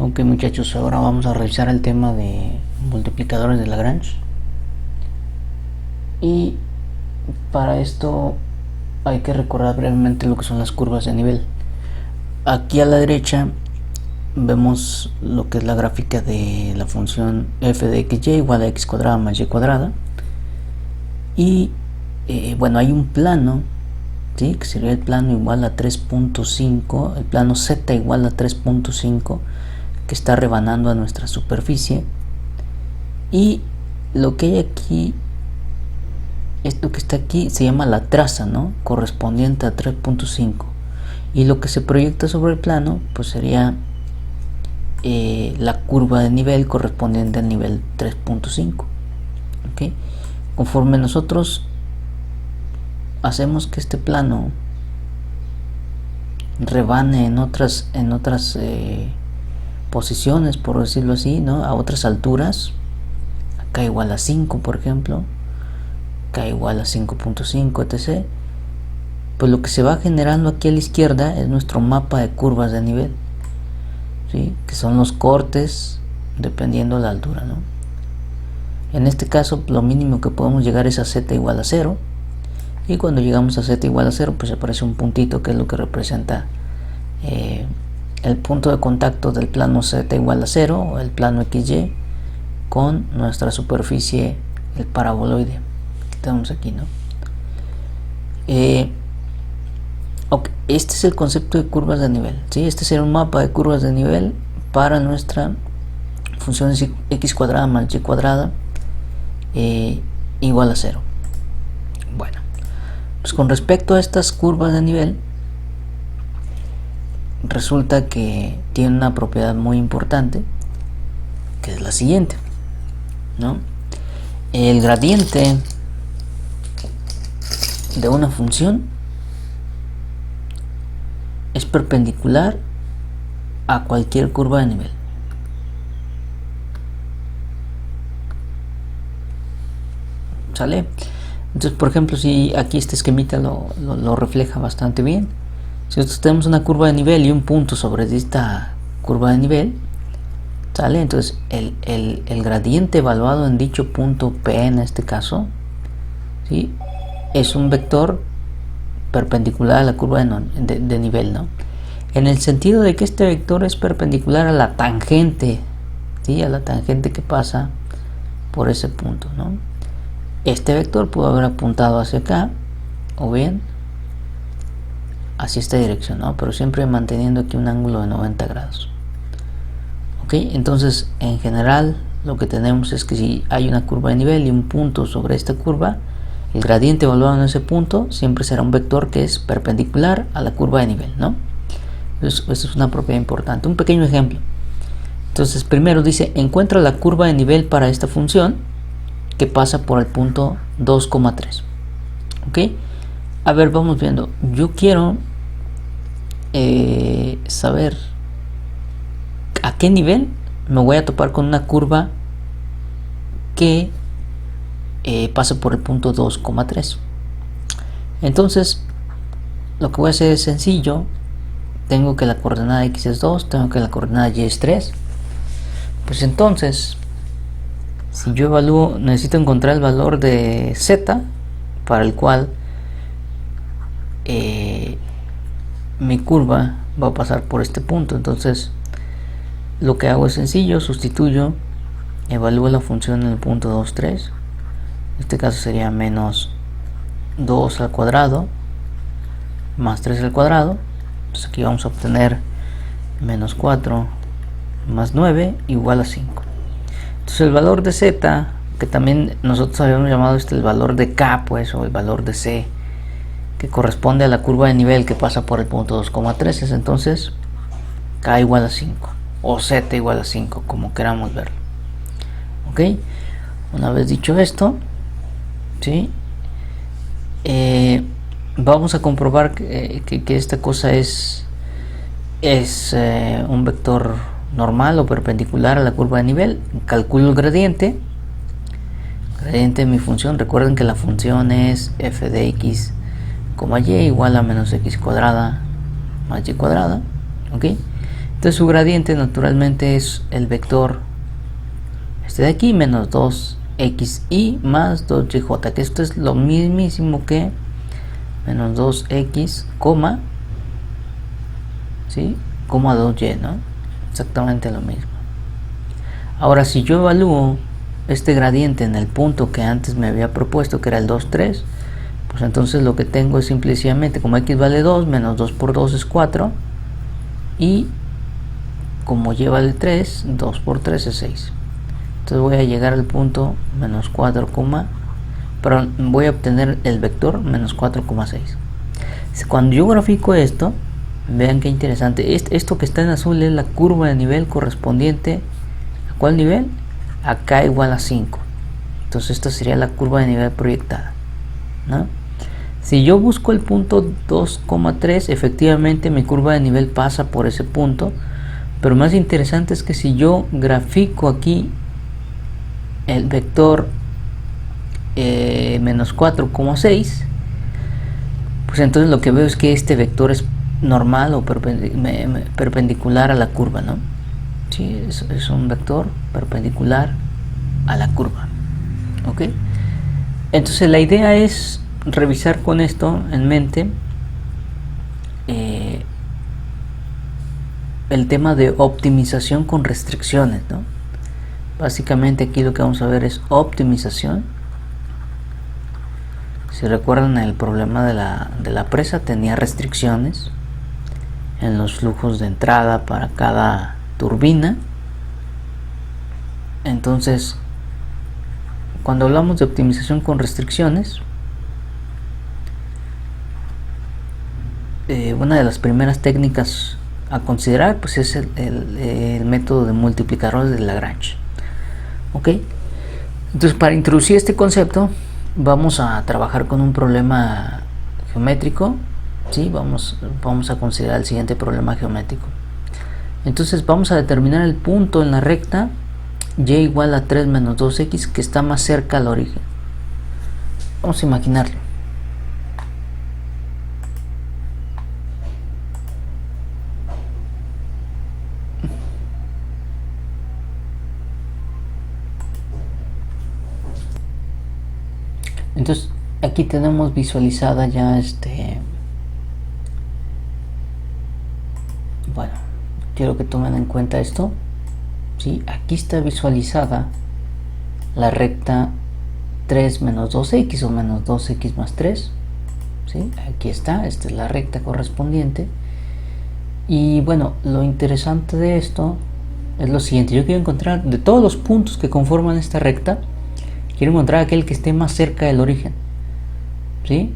Ok, muchachos, ahora vamos a revisar el tema de multiplicadores de Lagrange. Y para esto hay que recordar brevemente lo que son las curvas de nivel. Aquí a la derecha vemos lo que es la gráfica de la función f de xy igual a x cuadrada más y cuadrada. Y bueno, hay un plano, ¿sí?, que sería el plano igual a 3.5, el plano z igual a 3.5, que está rebanando a nuestra superficie. Y lo que hay aquí, esto que está aquí, se llama la traza, ¿no?, correspondiente a 3.5. Y lo que se proyecta sobre el plano pues sería la curva de nivel correspondiente al nivel 3.5. ¿Okay? Conforme nosotros hacemos que este plano rebane en otras posiciones, por decirlo así, ¿no?, a otras alturas, acá igual a 5, por ejemplo, acá igual a 5.5, etc., pues lo que se va generando aquí a la izquierda es nuestro mapa de curvas de nivel, ¿sí?, que son los cortes dependiendo de la altura, ¿no? En este caso lo mínimo que podemos llegar es a z igual a 0, y cuando llegamos a z igual a 0 pues aparece un puntito que es lo que representa el punto de contacto del plano z igual a 0 o el plano xy con nuestra superficie, el paraboloide que tenemos aquí, ¿no? Okay, este es el concepto de curvas de nivel, ¿sí? Este será un mapa de curvas de nivel para nuestra función x cuadrada más y cuadrada igual a 0. Bueno, pues con respecto a estas curvas de nivel, resulta que tiene una propiedad muy importante, que es la siguiente, ¿no? El gradiente de una función es perpendicular a cualquier curva de nivel. ¿Sale? Entonces, por ejemplo, si aquí este esquemita lo refleja bastante bien. Si nosotros tenemos una curva de nivel y un punto sobre esta curva de nivel, ¿sale? Entonces el gradiente evaluado en dicho punto P, en este caso, ¿sí?, es un vector perpendicular a la curva de nivel, ¿no? En el sentido de que este vector es perpendicular a la tangente, ¿sí?, a la tangente que pasa por ese punto, ¿no? Este vector pudo haber apuntado hacia acá o bien hacia esta dirección, ¿no?, pero siempre manteniendo aquí un ángulo de 90 grados. Ok, entonces en general lo que tenemos es que si hay una curva de nivel y un punto sobre esta curva, el gradiente evaluado en ese punto siempre será un vector que es perpendicular a la curva de nivel, ¿no? Eso es una propiedad importante. Un pequeño ejemplo. Entonces primero dice, encuentra la curva de nivel para esta función que pasa por el punto 2,3. Ok, a ver, vamos viendo. Yo quiero saber a qué nivel me voy a topar con una curva que pasa por el punto 2,3. Entonces lo que voy a hacer es sencillo. Tengo que la coordenada x es 2, tengo que la coordenada y es 3. Pues entonces, si yo evalúo, necesito encontrar el valor de z para el cual mi curva va a pasar por este punto. Entonces lo que hago es sencillo, sustituyo, evalúo la función en el punto 2, 3. En este caso sería menos 2 al cuadrado más 3 al cuadrado. Entonces aquí vamos a obtener menos 4 más 9 igual a 5. Entonces el valor de z, que también nosotros habíamos llamado el valor de k, pues, o el valor de c, que corresponde a la curva de nivel que pasa por el punto 2,3, es entonces k igual a 5 o z igual a 5, como queramos verlo. Ok, una vez dicho esto, ¿sí?, vamos a comprobar que esta cosa es un vector normal o perpendicular a la curva de nivel. Calculo el gradiente de mi función. Recuerden que la función es f de x, y igual a menos x cuadrada más y cuadrada. Ok, Entonces su gradiente naturalmente es el vector este de aquí menos 2xy más 2y, que esto es lo mismísimo que menos 2x, ¿sí? Coma 2y, ¿no? Exactamente lo mismo. Ahora, si yo evalúo este gradiente en el punto que antes me había propuesto, que era el 2, 3, pues entonces lo que tengo es simplemente, como x vale 2, menos 2 por 2 es 4, y como y vale 3, 2 por 3 es 6. Entonces voy a llegar al punto menos 4, pero voy a obtener el vector menos 4,6. Cuando yo grafico esto, vean qué interesante, esto que está en azul es la curva de nivel correspondiente ¿a cuál nivel? A k igual a 5. Entonces esta sería la curva de nivel proyectada, ¿no? Si yo busco el punto 2,3, efectivamente mi curva de nivel pasa por ese punto, pero más interesante es que si yo grafico aquí el vector menos 4,6, pues entonces lo que veo es que este vector es normal o perpendicular a la curva, ¿no? Sí, es un vector perpendicular a la curva, ¿ok? Entonces la idea es revisar con esto en mente el tema de optimización con restricciones, ¿no? Básicamente aquí lo que vamos a ver es optimización. Si recuerdan, el problema de la presa tenía restricciones en los flujos de entrada para cada turbina. Entonces, cuando hablamos de optimización con restricciones, una de las primeras técnicas a considerar pues es el método de multiplicadores de Lagrange. ¿Ok? Entonces, para introducir este concepto vamos a trabajar con un problema geométrico, ¿sí? Vamos a considerar el siguiente problema geométrico. Entonces vamos a determinar el punto en la recta y igual a 3 menos 2x que está más cerca al origen. Vamos a imaginarlo. Entonces aquí tenemos visualizada ya bueno, quiero que tomen en cuenta esto, ¿sí? Aquí está visualizada la recta 3 menos 2x o menos 2x más 3, ¿sí? Aquí está, esta es la recta correspondiente. Y bueno, lo interesante de esto es lo siguiente: yo quiero encontrar de todos los puntos que conforman esta recta, quiero encontrar aquel que esté más cerca del origen, ¿sí?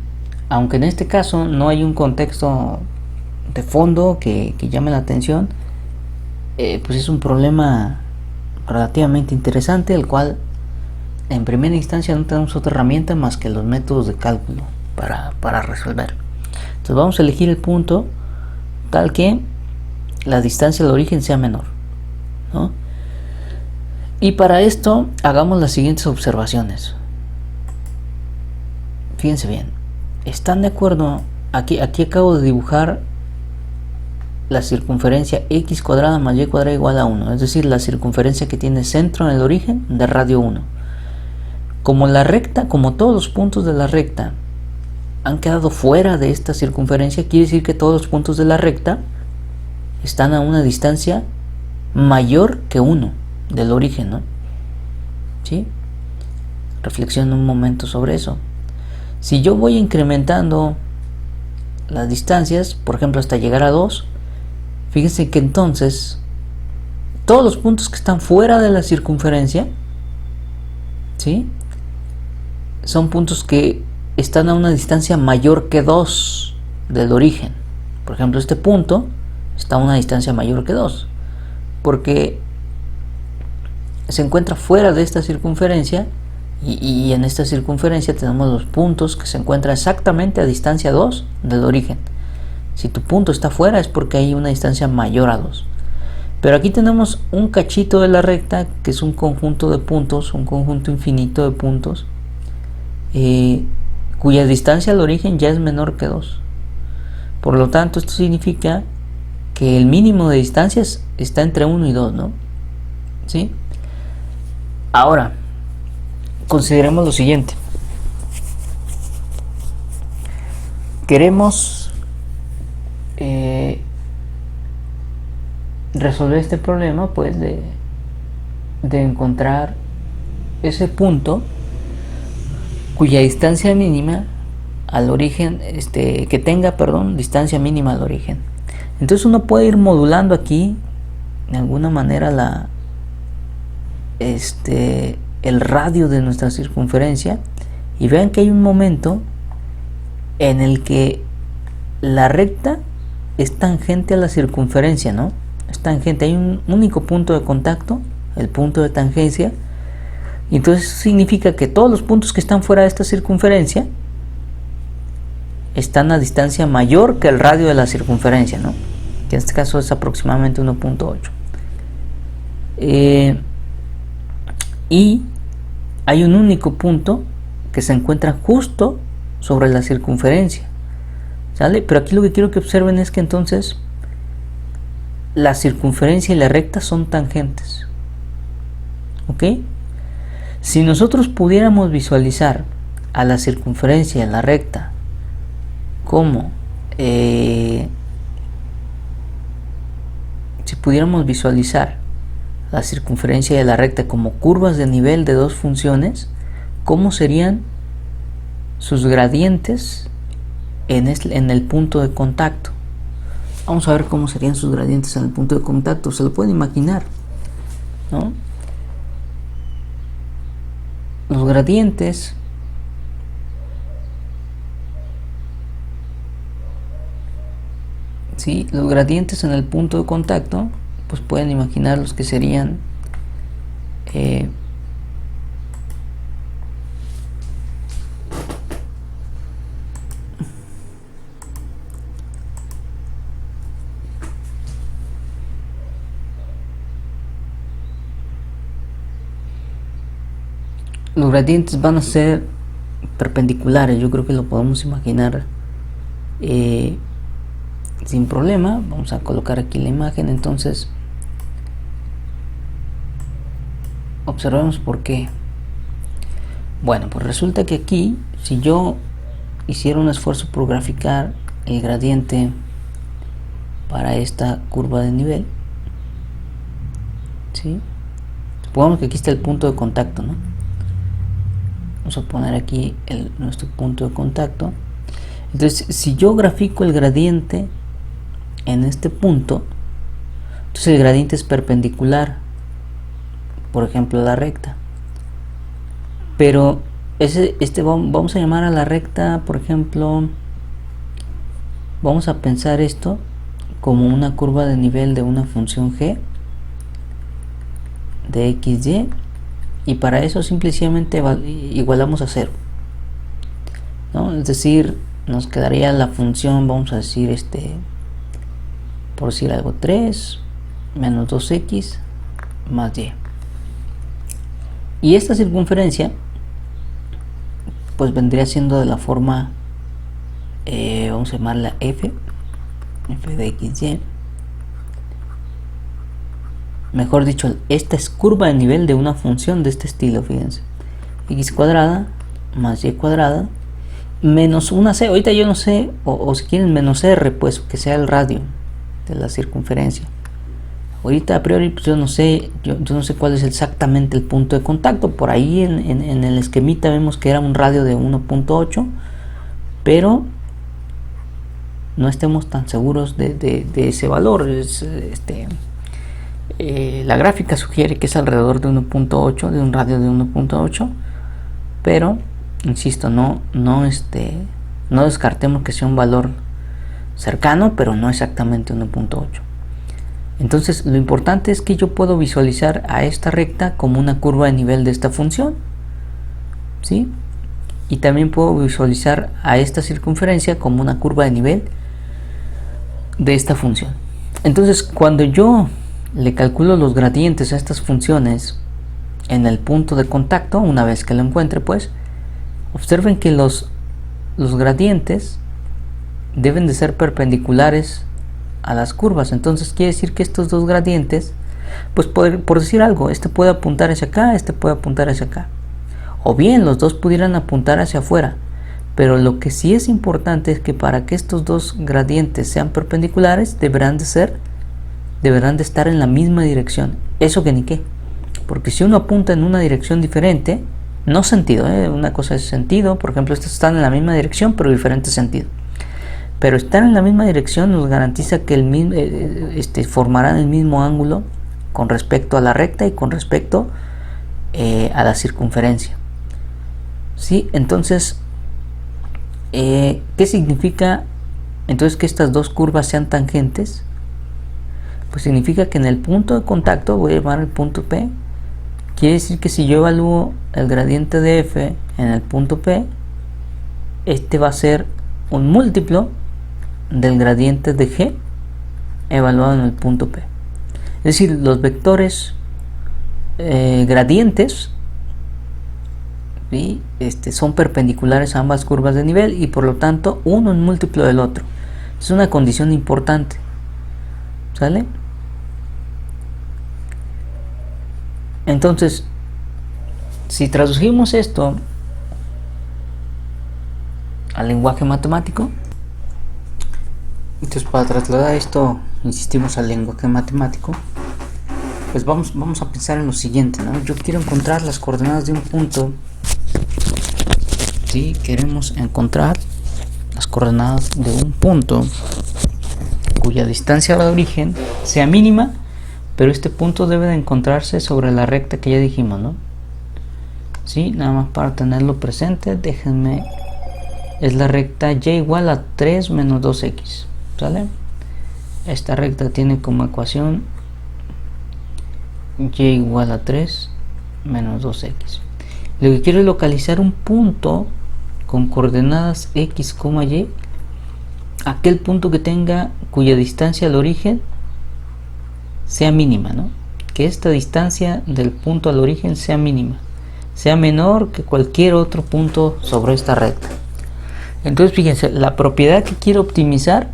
Aunque en este caso no hay un contexto de fondo que llame la atención, pues es un problema relativamente interesante, el cual en primera instancia no tenemos otra herramienta más que los métodos de cálculo para resolver. Entonces vamos a elegir el punto tal que la distancia del origen sea menor, ¿no? Y para esto hagamos las siguientes observaciones. Fíjense bien, ¿están de acuerdo? Aquí acabo de dibujar la circunferencia x cuadrada más y cuadrada igual a 1, es decir, la circunferencia que tiene centro en el origen de radio 1. Como la recta, como todos los puntos de la recta han quedado fuera de esta circunferencia, quiere decir que todos los puntos de la recta están a una distancia mayor que 1 del origen, ¿no? ¿Sí? Reflexiona un momento sobre eso. Si yo voy incrementando las distancias, por ejemplo hasta llegar a 2, fíjense que entonces todos los puntos que están fuera de la circunferencia, ¿sí?, son puntos que están a una distancia mayor que 2 del origen. Por ejemplo, este punto está a una distancia mayor que 2 porque se encuentra fuera de esta circunferencia, y en esta circunferencia tenemos los puntos que se encuentran exactamente a distancia 2 del origen. Si tu punto está fuera es porque hay una distancia mayor a 2. Pero aquí tenemos un cachito de la recta que es un conjunto de puntos, un conjunto infinito de puntos, cuya distancia al origen ya es menor que 2. Por lo tanto, esto significa que el mínimo de distancias está entre 1 y 2, ¿no? ¿Sí? Ahora, consideremos lo siguiente. Queremos resolver este problema, pues, de encontrar ese punto cuya distancia mínima al origen, que tenga, distancia mínima al origen. Entonces uno puede ir modulando aquí de alguna manera el radio de nuestra circunferencia, y vean que hay un momento en el que la recta es tangente a la circunferencia, ¿no? Es tangente, hay un único punto de contacto, el punto de tangencia, y entonces significa que todos los puntos que están fuera de esta circunferencia están a distancia mayor que el radio de la circunferencia, ¿no? Que en este caso es aproximadamente 1.8. Y hay un único punto que se encuentra justo sobre la circunferencia, ¿sale? Pero aquí lo que quiero que observen es que entonces la circunferencia y la recta son tangentes, ¿ok? Si nosotros pudiéramos visualizar a la circunferencia y a la recta como si pudiéramos visualizar la circunferencia y la recta como curvas de nivel de dos funciones, ¿cómo serían sus gradientes en el punto de contacto? Vamos a ver cómo serían sus gradientes en el punto de contacto. Se lo pueden imaginar, ¿no? Los gradientes los gradientes en el punto de contacto, pues pueden imaginar los que serían los gradientes van a ser perpendiculares. Yo creo que lo podemos imaginar sin problema. Vamos a colocar aquí la imagen. Entonces observemos por qué. Bueno, pues resulta que aquí, si yo hiciera un esfuerzo por graficar el gradiente para esta curva de nivel, ¿sí? Supongamos que aquí está el punto de contacto, ¿no? Vamos a poner aquí nuestro punto de contacto. Entonces, si yo grafico el gradiente en este punto, entonces el gradiente es perpendicular, por ejemplo, a la recta. Pero vamos a llamar a la recta, por ejemplo, vamos a pensar esto como una curva de nivel de una función g de xy, y para eso simplemente igualamos a 0, ¿no? Es decir, nos quedaría la función, vamos a decir, por decir algo, 3 menos 2x más y. Y esta circunferencia pues vendría siendo de la forma, vamos a llamarla f de xy. Mejor dicho, esta es curva de nivel de una función de este estilo, fíjense. X cuadrada más y cuadrada menos una c. Ahorita yo no sé, o si quieren menos r, pues que sea el radio de la circunferencia. Ahorita a priori pues yo no sé cuál es exactamente el punto de contacto. Por ahí en el esquemita vemos que era un radio de 1.8, pero no estemos tan seguros de ese valor. La gráfica sugiere que es alrededor de 1.8, de un radio de 1.8, pero insisto, no descartemos que sea un valor cercano, pero no exactamente 1.8. Entonces lo importante es que yo puedo visualizar a esta recta como una curva de nivel de esta función, ¿sí? Y también puedo visualizar a esta circunferencia como una curva de nivel de esta función. Entonces cuando yo le calculo los gradientes a estas funciones en el punto de contacto, una vez que lo encuentre, pues observen que los gradientes deben de ser perpendiculares a las curvas. Entonces quiere decir que estos dos gradientes, pues por decir algo, este puede apuntar hacia acá, este puede apuntar hacia acá, o bien los dos pudieran apuntar hacia afuera. Pero lo que sí es importante es que para que estos dos gradientes sean perpendiculares deberán de estar en la misma dirección. Eso que ni qué, porque si uno apunta en una dirección diferente, no sentido, una cosa es sentido, por ejemplo estos están en la misma dirección pero diferente sentido, pero estar en la misma dirección nos garantiza que formarán el mismo ángulo con respecto a la recta y con respecto a la circunferencia. ¿Sí? Entonces, ¿qué significa entonces que estas dos curvas sean tangentes? Pues significa que en el punto de contacto, voy a llamar el punto P, quiere decir que si yo evalúo el gradiente de f en el punto P, este va a ser un múltiplo del gradiente de g evaluado en el punto P. Es decir, los vectores gradientes, ¿sí? Son perpendiculares a ambas curvas de nivel y por lo tanto uno es múltiplo del otro. Es una condición importante. ¿Sale? Entonces, si traducimos esto al lenguaje matemático, entonces para trasladar esto, insistimos al lenguaje matemático, pues vamos a pensar en lo siguiente, ¿no? Yo quiero encontrar las coordenadas de un punto. Sí, queremos encontrar las coordenadas de un punto cuya distancia al origen sea mínima, pero este punto debe de encontrarse sobre la recta que ya dijimos, ¿no? Sí, nada más para tenerlo presente, déjenme, es la recta y igual a 3 menos 2x, ¿sale? Esta recta tiene como ecuación y igual a 3 menos 2x. Lo que quiero es localizar un punto con coordenadas x, y, aquel punto que tenga cuya distancia al origen sea mínima, ¿no? Que esta distancia del punto al origen sea mínima, sea menor que cualquier otro punto sobre esta recta. Entonces fíjense, la propiedad que quiero optimizar,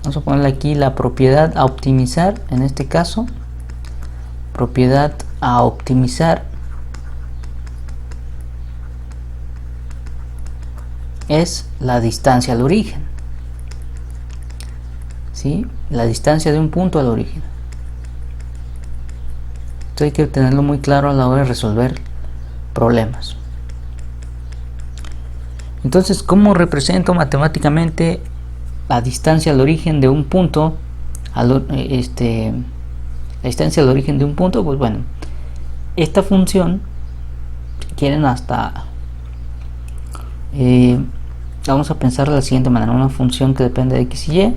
vamos a ponerle aquí la propiedad a optimizar, en este caso propiedad a optimizar es la distancia al origen, ¿sí? La distancia de un punto al origen. Esto hay que tenerlo muy claro a la hora de resolver problemas. Entonces, ¿cómo represento matemáticamente la distancia al origen de un punto? La distancia al origen de un punto, pues bueno, esta función, si quieren vamos a pensar de la siguiente manera, una función que depende de x y y.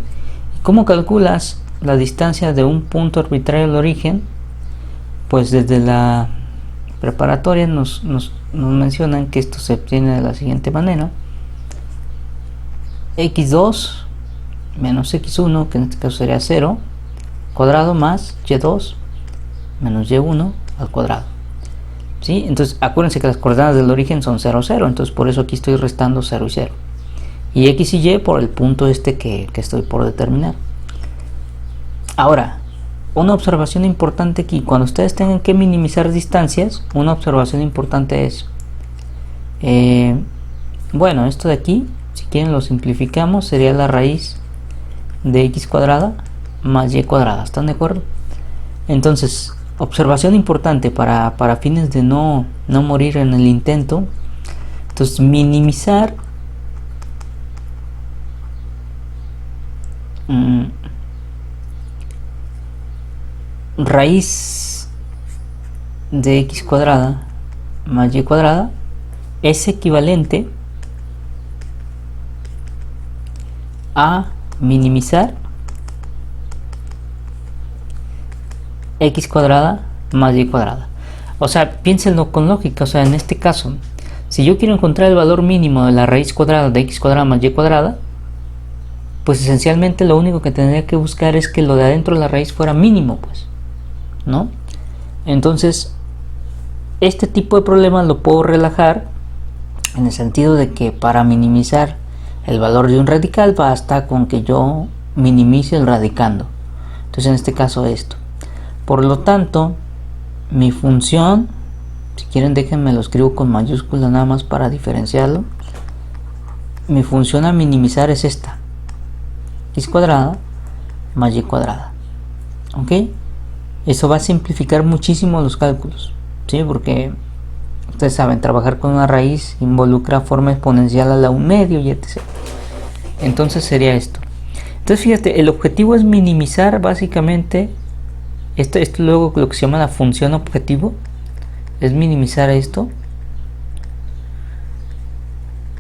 ¿Cómo calculas la distancia de un punto arbitrario al origen? Pues desde la preparatoria nos mencionan que esto se obtiene de la siguiente manera: x2 menos x1, que en este caso sería 0 cuadrado, más y2 menos y1 al cuadrado. ¿Sí? Entonces acuérdense que las coordenadas del origen son 0, 0, entonces por eso aquí estoy restando 0 y 0, y x y y por el punto que estoy por determinar. Ahora, una observación importante aquí, cuando ustedes tengan que minimizar distancias, una observación importante es, bueno, esto de aquí, si quieren lo simplificamos, sería la raíz de x cuadrada más y cuadrada, ¿están de acuerdo? Entonces, observación importante para fines de no morir en el intento. Entonces, minimizar raíz de x cuadrada más y cuadrada es equivalente a minimizar x cuadrada más y cuadrada. O sea, piénsenlo con lógica. O sea, en este caso, si yo quiero encontrar el valor mínimo de la raíz cuadrada de x cuadrada más y cuadrada, pues esencialmente lo único que tendría que buscar es que lo de adentro de la raíz fuera mínimo, pues, ¿no? Entonces, este tipo de problemas lo puedo relajar en el sentido de que para minimizar el valor de un radical basta con que yo minimice el radicando. Entonces en este caso esto. Por lo tanto, mi función, si quieren déjenme lo escribo con mayúscula nada más para diferenciarlo. Mi función a minimizar es esta: x cuadrada más y cuadrada. ¿Ok? Eso va a simplificar muchísimo los cálculos, ¿sí? Porque ustedes saben, trabajar con una raíz involucra forma exponencial a la 1/2 y etc. Entonces sería esto. Entonces fíjate, el objetivo es minimizar básicamente esto luego lo que se llama la función objetivo. Es minimizar esto.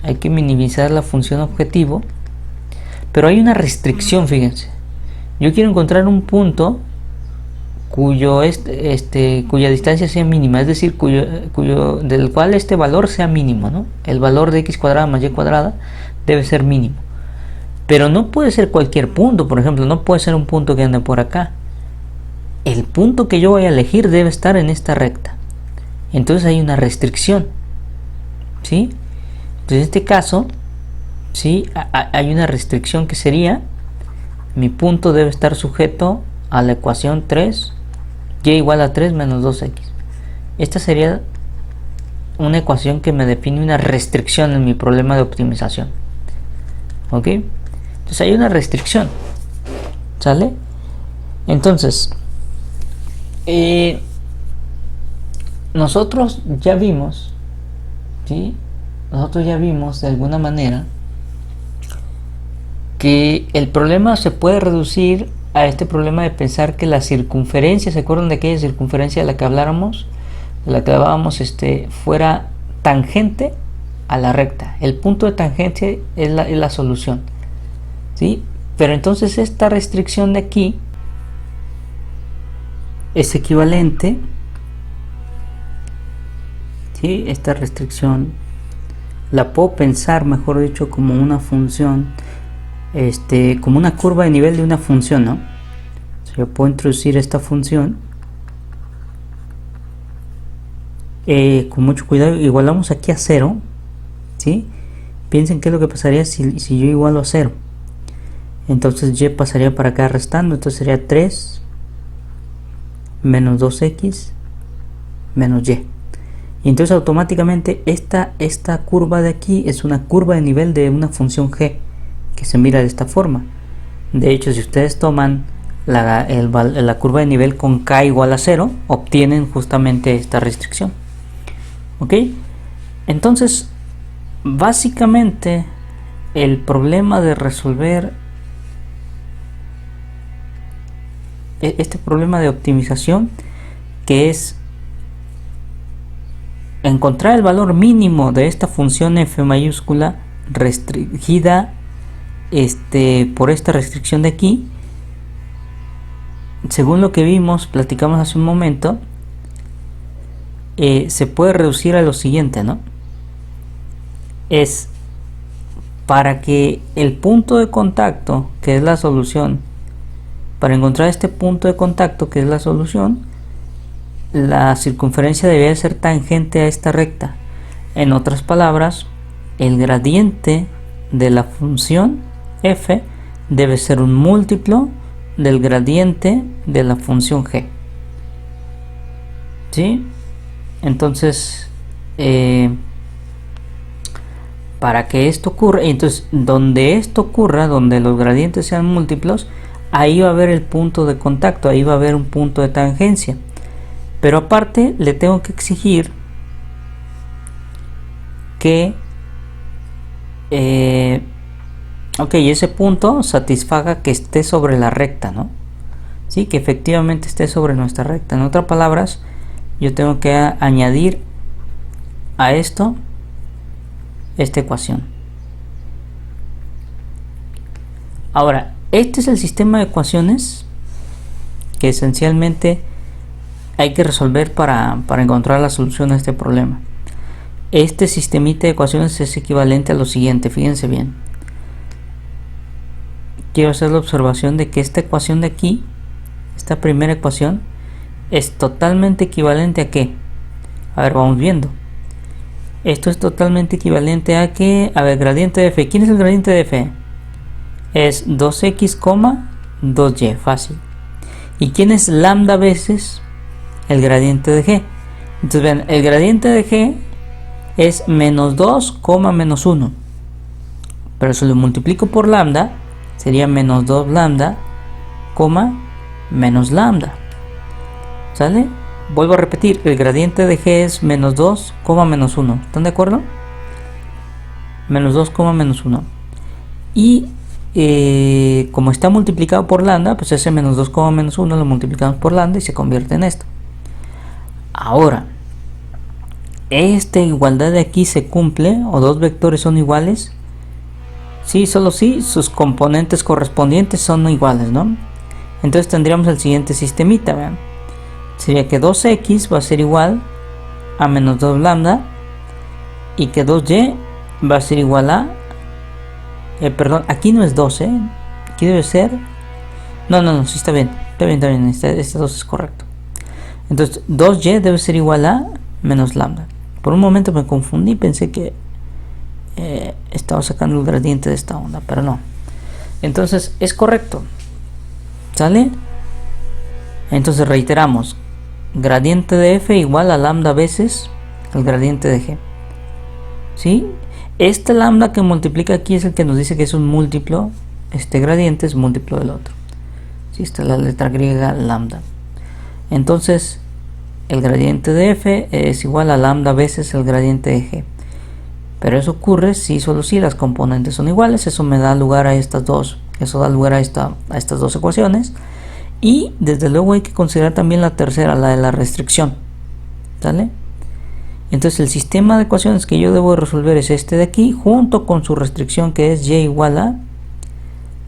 Hay que minimizar la función objetivo. Pero hay una restricción, fíjense. Yo quiero encontrar un punto cuya distancia sea mínima, es decir, del cual este valor sea mínimo, ¿no? El valor de x cuadrada más y cuadrada debe ser mínimo. Pero no puede ser cualquier punto, por ejemplo, no puede ser un punto que ande por acá. El punto que yo voy a elegir debe estar en esta recta. Entonces hay una restricción, ¿sí? Entonces en este caso, ¿sí? Hay una restricción que sería: mi punto debe estar sujeto a la ecuación 3, y igual a 3 menos 2x. Esta sería una ecuación que me define una restricción en mi problema de optimización. ¿Ok? Entonces hay una restricción. ¿Sale? Entonces, nosotros ya vimos, ¿sí? Nosotros ya vimos de alguna manera que el problema se puede reducir a este problema de pensar que la circunferencia, ¿se acuerdan de aquella circunferencia de la que habláramos? De la que hablábamos, fuera tangente a la recta. El punto de tangente es la solución, ¿sí? Pero entonces esta restricción de aquí es equivalente, ¿sí? Esta restricción la puedo pensar, mejor dicho, como una función, como una curva de nivel de una función, ¿no? O sea, yo puedo introducir esta función, con mucho cuidado, igualamos aquí a 0, ¿sí? Piensen qué es lo que pasaría si yo igualo a 0. Entonces y pasaría para acá restando, entonces sería 3 menos 2x menos y. Y entonces automáticamente esta curva de aquí es una curva de nivel de una función g, que se mira de esta forma. De hecho, si ustedes toman la curva de nivel con k igual a 0, obtienen justamente esta restricción. ¿Ok? Entonces, básicamente, el problema de resolver este problema de optimización, que es encontrar el valor mínimo de esta función f mayúscula restringida por esta restricción de aquí, según lo que platicamos hace un momento, se puede reducir a lo siguiente, ¿no? Es para que el punto de contacto, que es la solución, para encontrar este punto de contacto, que es la solución, la circunferencia debe ser tangente a esta recta. En otras palabras, el gradiente de la función f debe ser un múltiplo del gradiente de la función g. ¿Sí? Entonces, para que esto ocurra, entonces donde esto ocurra, donde los gradientes sean múltiplos, ahí va a haber el punto de contacto, ahí va a haber un punto de tangencia. Pero aparte le tengo que exigir que ese punto satisfaga que esté sobre la recta, ¿no? Sí, que efectivamente esté sobre nuestra recta. En otras palabras, yo tengo que añadir a esto esta ecuación. Ahora, este es el sistema de ecuaciones que esencialmente hay que resolver para encontrar la solución a este problema. Este sistemita de ecuaciones es equivalente a lo siguiente, fíjense bien. Quiero hacer la observación de que esta ecuación de aquí, esta primera ecuación, es totalmente equivalente a ¿qué? A ver, vamos viendo. Esto es totalmente equivalente a que, a ver, gradiente de f. ¿Quién es el gradiente de f? es 2x, 2y, fácil. ¿Y quién es lambda veces el gradiente de g? Entonces vean, el gradiente de g es menos 2, menos 1. Pero si lo multiplico por lambda, sería menos 2 lambda, menos lambda. ¿Sale? Vuelvo a repetir, el gradiente de g es menos 2, menos 1. ¿Están de acuerdo? Menos 2, menos 1. Y como está multiplicado por lambda, pues ese menos 2, menos 1 lo multiplicamos por lambda y se convierte en esto. Ahora, esta igualdad de aquí se cumple, o dos vectores son iguales, sí, solo si sus componentes correspondientes son iguales, ¿no? Entonces tendríamos el siguiente sistemita, vean. Sería que 2x va a ser igual a menos 2 lambda y que 2y va a ser igual a perdón, aquí no es 2, aquí debe ser no, sí está bien, este 2 es correcto. Entonces 2y debe ser igual a menos lambda. Por un momento me confundí, pensé que estaba sacando el gradiente de esta onda, pero no. Entonces es correcto, ¿sale? Entonces reiteramos, gradiente de f igual a lambda veces el gradiente de g, ¿sí? Este lambda que multiplica aquí es el que nos dice que es un múltiplo, este gradiente es múltiplo del otro, ¿sí? Esta es la letra griega lambda. Entonces el gradiente de f es igual a lambda veces el gradiente de g. Pero eso ocurre si solo si las componentes son iguales. Eso me da lugar a estas dos. Eso da lugar a estas dos ecuaciones. Y desde luego hay que considerar también la tercera, la de la restricción. ¿Sale? Entonces el sistema de ecuaciones que yo debo resolver es este de aquí, junto con su restricción que es y igual a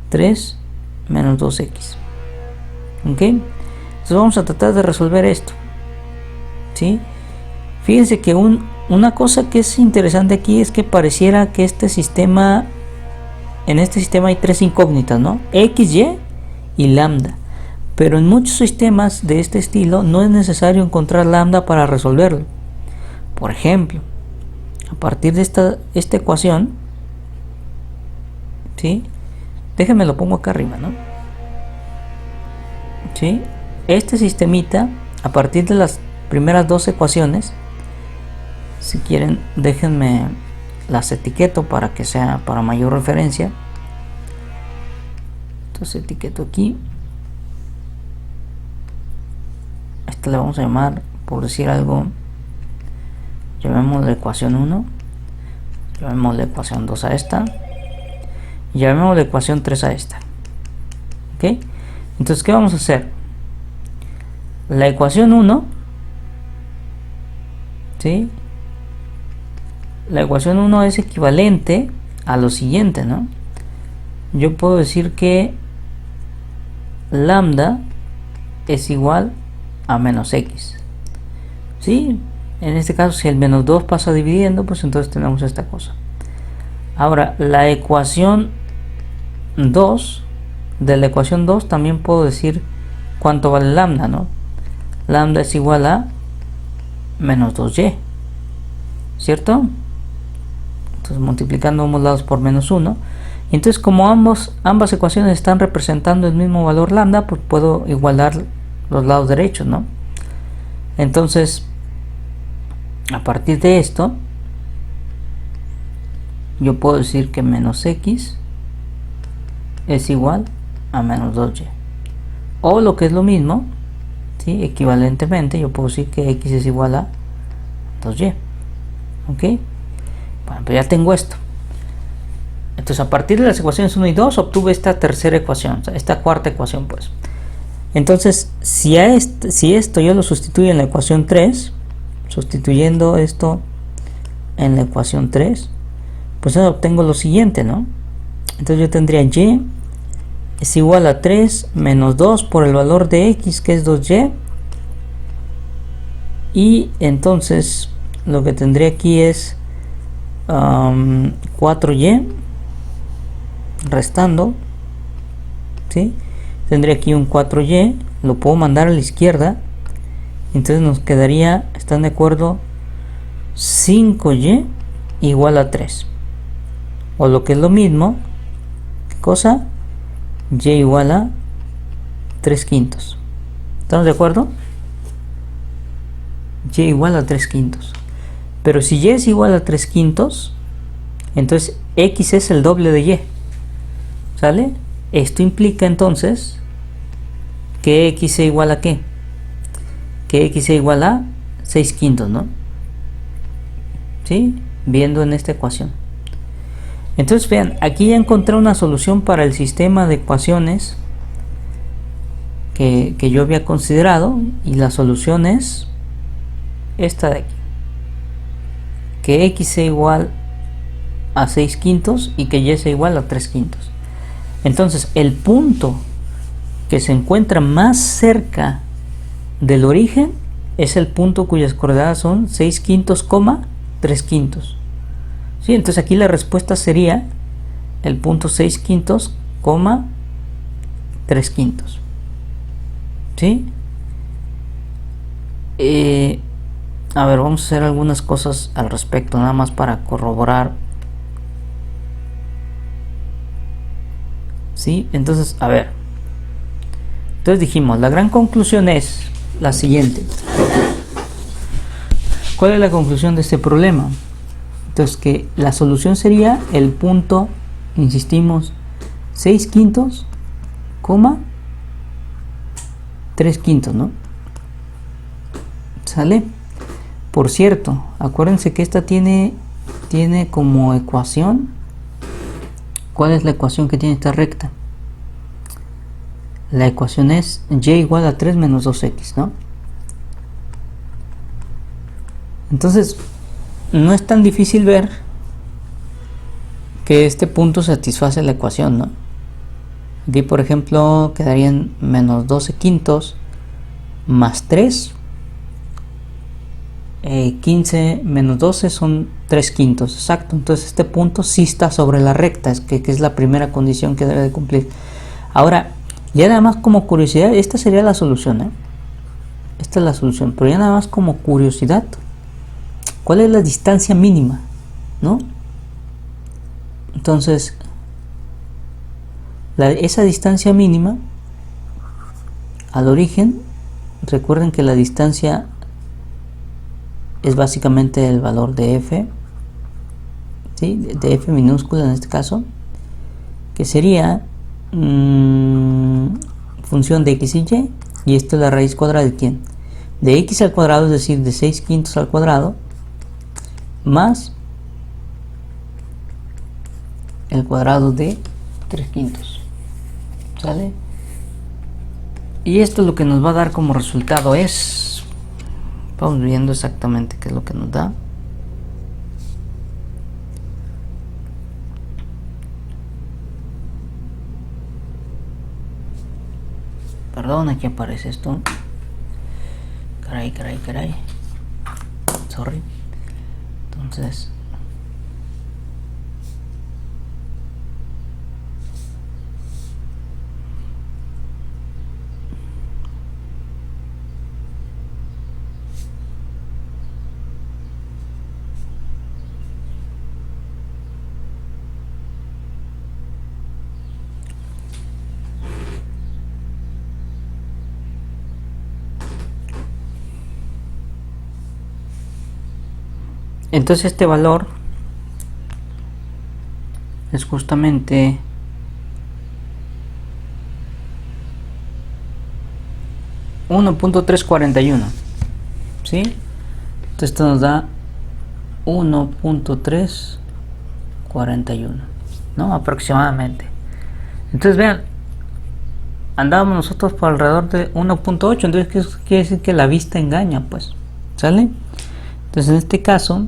3 menos 2x. ¿Ok? Entonces vamos a tratar de resolver esto. ¿Sí? Fíjense que una cosa que es interesante aquí es que pareciera que en este sistema hay tres incógnitas, ¿no? X, Y y lambda. Pero en muchos sistemas de este estilo no es necesario encontrar lambda para resolverlo. Por ejemplo, a partir de esta ecuación, ¿sí? Déjenme lo pongo acá arriba, ¿no? ¿Sí? Este sistemita, a partir de las primeras dos ecuaciones, si quieren déjenme las etiqueto para que sea para mayor referencia. Entonces etiqueto aquí, esta le vamos a llamar, por decir algo, llamémosle ecuación 1, llamémosle ecuación 2 a esta, y llamémosle ecuación 3 a esta. ¿Ok? Entonces, ¿qué vamos a hacer? La ecuación 1, ¿sí? La ecuación 1 es equivalente a lo siguiente, ¿no? Yo puedo decir que lambda es igual a menos x, ¿sí? En este caso, si el menos 2 pasa dividiendo, pues entonces tenemos esta cosa. Ahora, la ecuación 2, de la ecuación 2 también puedo decir cuánto vale lambda, ¿no? Lambda es igual a menos 2y, ¿cierto? Entonces multiplicando ambos lados por menos 1. Y entonces como ambas ecuaciones están representando el mismo valor lambda, pues puedo igualar los lados derechos, ¿no? Entonces, a partir de esto, yo puedo decir que menos x es igual a menos 2y. O lo que es lo mismo, ¿sí? Equivalentemente, yo puedo decir que x es igual a 2y. ¿Ok? Bueno, pues ya tengo esto. Entonces, a partir de las ecuaciones 1 y 2, obtuve esta tercera ecuación, esta cuarta ecuación, pues. Entonces, si esto yo lo sustituyo en la ecuación 3, sustituyendo esto en la ecuación 3, pues obtengo lo siguiente, ¿no? Entonces yo tendría y es igual a 3 menos 2 por el valor de x, que es 2y. Y entonces lo que tendría aquí es 4y restando, ¿sí? Tendría aquí un 4y, lo puedo mandar a la izquierda. Entonces nos quedaría, ¿están de acuerdo? 5y igual a 3. O lo que es lo mismo, ¿qué cosa? y igual a 3/5. ¿Estamos de acuerdo? Y igual a 3/5. Pero si y es igual a 3/5, entonces x es el doble de y. ¿Sale? Esto implica entonces que x sea igual a ¿qué? Que x sea igual a 6/5, ¿no? ¿Sí? Viendo en esta ecuación. Entonces vean, aquí ya encontré una solución para el sistema de ecuaciones que yo había considerado, y la solución es esta de aquí, que x sea igual a 6/5 y que y sea igual a 3/5. Entonces el punto que se encuentra más cerca del origen es el punto cuyas coordenadas son 6/5, 3/5. ¿Sí? Entonces aquí la respuesta sería el punto 6/5, 3/5. ¿Sí? A ver, vamos a hacer algunas cosas al respecto, nada más para corroborar. ¿Sí? Entonces, a ver. Entonces dijimos, la gran conclusión es la siguiente. ¿Cuál es la conclusión de este problema? Entonces, que la solución sería el punto, insistimos, 6/5, 3/5, ¿no? ¿Sale? Por cierto, acuérdense que esta tiene como ecuación. ¿Cuál es la ecuación que tiene esta recta? La ecuación es y igual a 3 menos 2x, ¿no? Entonces, no es tan difícil ver que este punto satisface la ecuación, ¿no? Aquí, por ejemplo, quedarían menos 12/5 más 3. 15 menos 12 son 3/5, exacto. Entonces este punto sí está sobre la recta, que es la primera condición que debe de cumplir. Ahora, ya nada más como curiosidad, esta sería la solución, ¿eh? Esta es la solución, pero ya nada más como curiosidad, ¿cuál es la distancia mínima? ¿No? Entonces, esa distancia mínima al origen, recuerden que la distancia es básicamente el valor de f, ¿sí? De f minúscula en este caso, que sería función de x y esto es la raíz cuadrada de ¿quién? De x al cuadrado, es decir, de 6/5 al cuadrado, más el cuadrado de 3/5. ¿Sale? Y esto lo que nos va a dar como resultado es, vamos viendo exactamente qué es lo que nos da. Perdón, aquí aparece esto. Caray. Sorry. Entonces, este valor es justamente .341, ¿sí? Entonces esto nos da 1.341, ¿no? Aproximadamente. Entonces vean, andábamos nosotros por alrededor de 1.8, entonces quiere decir que la vista engaña, pues, ¿sale? Entonces en este caso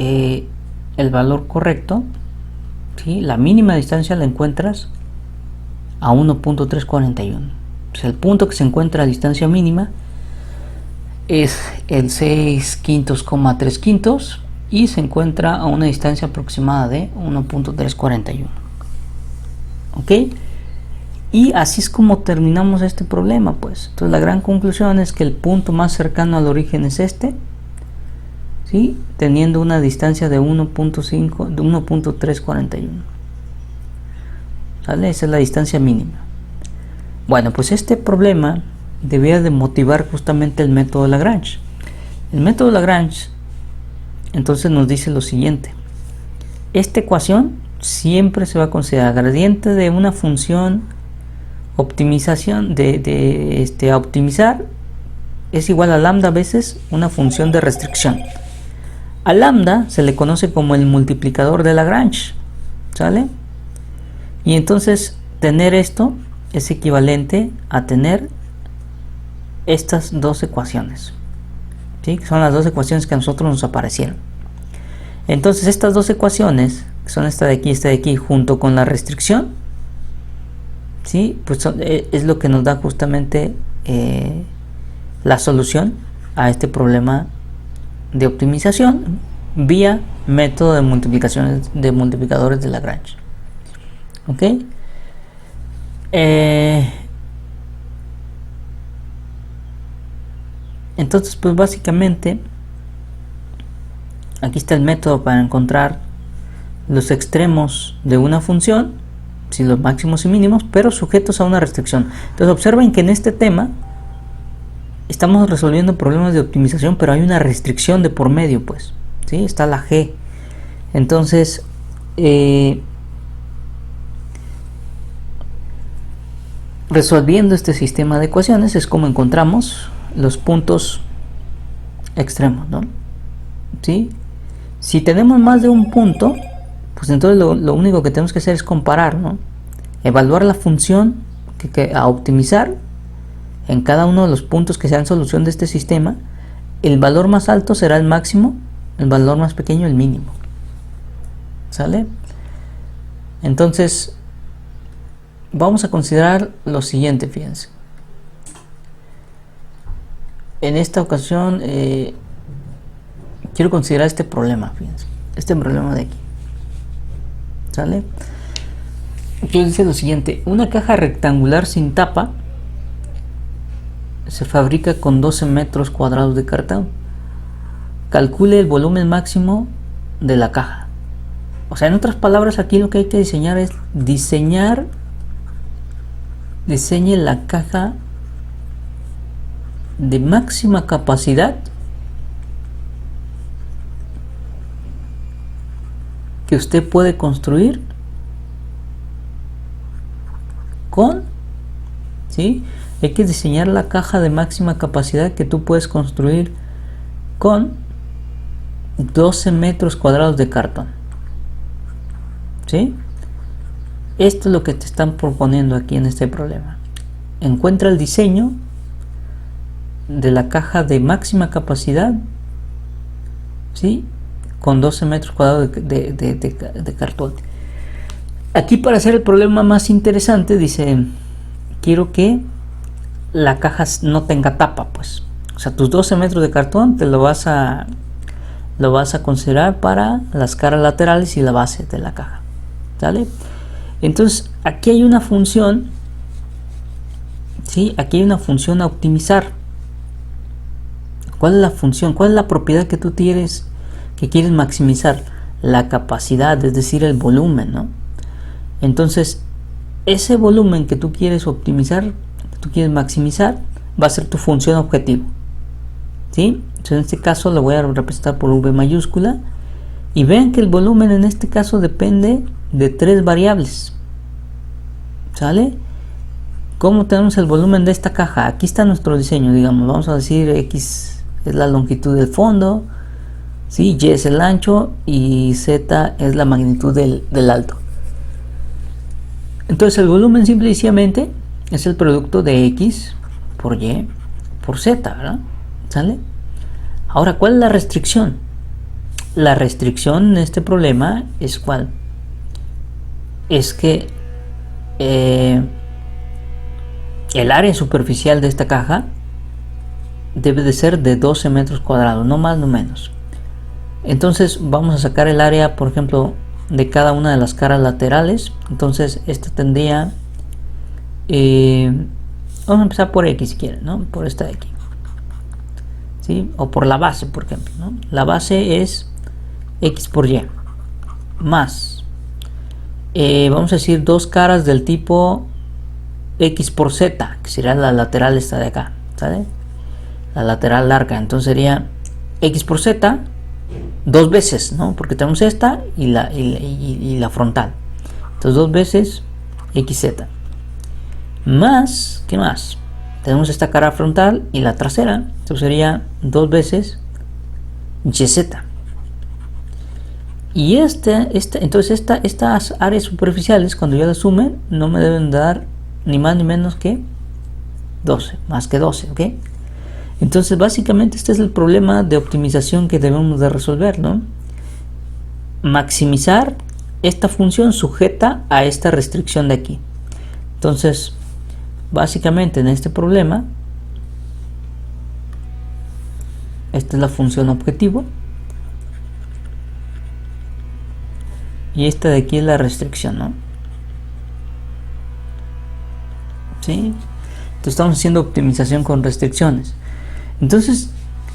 el valor correcto, ¿sí? La mínima distancia la encuentras a 1.341. O sea, el punto que se encuentra a distancia mínima es el 6/5, 3/5 y se encuentra a una distancia aproximada de 1.341. ¿Ok? Y así es como terminamos este problema, pues. Entonces la gran conclusión es que el punto más cercano al origen es este, ¿sí? Teniendo una distancia de 1.341. ¿vale? Esa es la distancia mínima. Bueno, pues este problema debía de motivar justamente el método de Lagrange. El método de Lagrange entonces nos dice lo siguiente: esta ecuación siempre se va a considerar gradiente de una función optimización a optimizar es igual a lambda veces una función de restricción. A lambda se le conoce como el multiplicador de Lagrange, ¿sale? Y entonces tener esto es equivalente a tener estas dos ecuaciones, ¿sí? Que son las dos ecuaciones que a nosotros nos aparecieron. Entonces estas dos ecuaciones, que son esta de aquí, junto con la restricción, ¿sí? Pues es lo que nos da justamente la solución a este problema de optimización vía método de multiplicadores de Lagrange. ¿Ok? Entonces, pues básicamente aquí está el método para encontrar los extremos de una función, si los máximos y mínimos, pero sujetos a una restricción. Entonces observen que en este tema estamos resolviendo problemas de optimización, pero hay una restricción de por medio, pues, ¿sí? Está la G. Entonces, resolviendo este sistema de ecuaciones es como encontramos los puntos extremos, ¿no? ¿Sí? Si tenemos más de un punto, pues entonces lo único que tenemos que hacer es comparar, ¿no? Evaluar la función que a optimizar en cada uno de los puntos que sean solución de este sistema. El valor más alto será el máximo, el valor más pequeño el mínimo. ¿Sale? Entonces vamos a considerar lo siguiente, fíjense. En esta ocasión quiero considerar este problema, fíjense, este problema de aquí. ¿Sale? Aquí dice lo siguiente: una caja rectangular sin tapa se fabrica con 12 metros cuadrados de cartón. Calcule el volumen máximo de la caja. O sea, en otras palabras, aquí lo que hay que diseñar es diseñe la caja de máxima capacidad que usted puede construir con, ¿sí? Hay que diseñar la caja de máxima capacidad que tú puedes construir con 12 metros cuadrados de cartón, ¿sí? Esto es lo que te están proponiendo aquí en este problema. Encuentra el diseño de la caja de máxima capacidad, ¿sí? Con 12 metros cuadrados de cartón. Aquí, para hacer el problema más interesante, dice: quiero que la caja no tenga tapa, pues. O sea, tus 12 metros de cartón te lo vas a considerar para las caras laterales y la base de la caja, ¿sale? Entonces aquí hay una función, ¿sí? Aquí hay una función a optimizar. ¿Cuál es la función? ¿Cuál es la propiedad que tú quieres maximizar? La capacidad, es decir, el volumen, ¿no? Entonces, ese volumen que tú quieres optimizar, que tú quieres maximizar, va a ser tu función objetivo, ¿sí? Entonces, en este caso lo voy a representar por V mayúscula. Y vean que el volumen en este caso depende de tres variables, ¿sale? ¿Cómo tenemos el volumen de esta caja? Aquí está nuestro diseño, digamos. Vamos a decir X es la longitud del fondo, ¿sí? Y es el ancho y Z es la magnitud del alto. Entonces el volumen simple y sencillamente es el producto de X por Y por Z, ¿verdad? ¿Sale? Ahora, ¿cuál es la restricción? La restricción en este problema es ¿cuál? Es que el área superficial de esta caja debe de ser de 12 metros cuadrados, no más no menos. Entonces vamos a sacar el área, por ejemplo, de cada una de las caras laterales. Entonces esta tendría, vamos a empezar por X si quieren, ¿no? Por esta de aquí, ¿sí? O por la base, por ejemplo, ¿no? La base es X por Y más vamos a decir dos caras del tipo x por z, que sería la lateral esta de acá, ¿sale? La lateral larga, entonces sería x por z dos veces, ¿no? Porque tenemos esta y la frontal, entonces dos veces xz más, ¿qué más? Tenemos esta cara frontal y la trasera, entonces sería dos veces yz. Y entonces estas áreas superficiales, cuando yo las sume, no me deben dar ni más ni menos que 12, más que 12, ¿ok? Entonces básicamente este es el problema de optimización que debemos de resolver, ¿no? Maximizar esta función sujeta a esta restricción de aquí. Entonces básicamente en este problema, esta es la función objetivo y esta de aquí es la restricción, ¿no? ¿Sí? Entonces estamos haciendo optimización con restricciones. Entonces,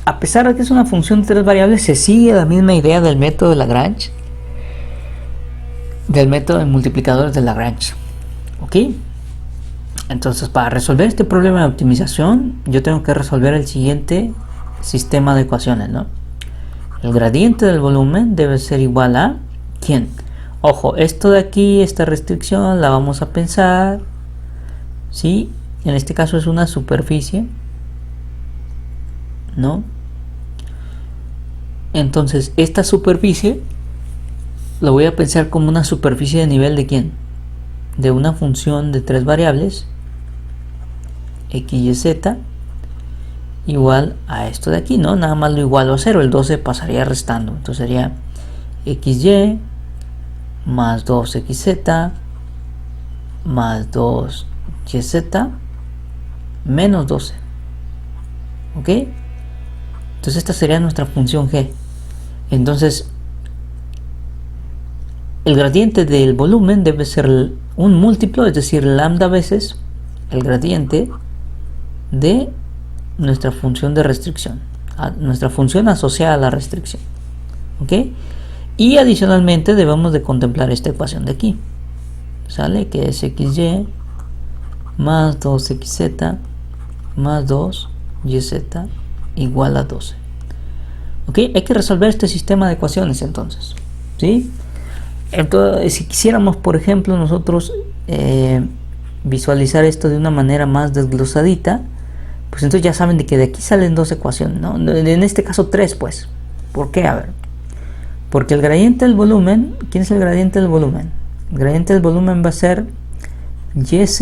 a pesar de que es una función de tres variables, se sigue la misma idea del método de Lagrange, del método de multiplicadores de Lagrange, ¿ok? Entonces, para resolver este problema de optimización, yo tengo que resolver el siguiente sistema de ecuaciones, ¿no? El gradiente del volumen debe ser igual a ¿quién? Ojo, esto de aquí, esta restricción la vamos a pensar, ¿sí? En este caso es una superficie, ¿no? Entonces esta superficie lo voy a pensar como una superficie de nivel de ¿quién? De una función de tres variables x y z igual a esto de aquí, ¿no? Nada más lo igualo a 0, el 12 pasaría restando, entonces sería xy más 2xz más 2yz menos 12, ¿ok? Entonces esta sería nuestra función g. Entonces el gradiente del volumen debe ser un múltiplo, es decir, lambda veces el gradiente de nuestra función de restricción, nuestra función asociada a la restricción, ¿ok? Y adicionalmente debemos de contemplar esta ecuación de aquí, ¿sale? Que es xy más 2xz más 2yz igual a 12. Ok, hay que resolver este sistema de ecuaciones entonces, ¿sí? Entonces, si quisiéramos, por ejemplo, nosotros visualizar esto de una manera más desglosadita, pues entonces ya saben de que de aquí salen dos ecuaciones, ¿no? En este caso tres, pues. ¿Por qué? A ver. Porque el gradiente del volumen, ¿quién es el gradiente del volumen? El gradiente del volumen va a ser yz,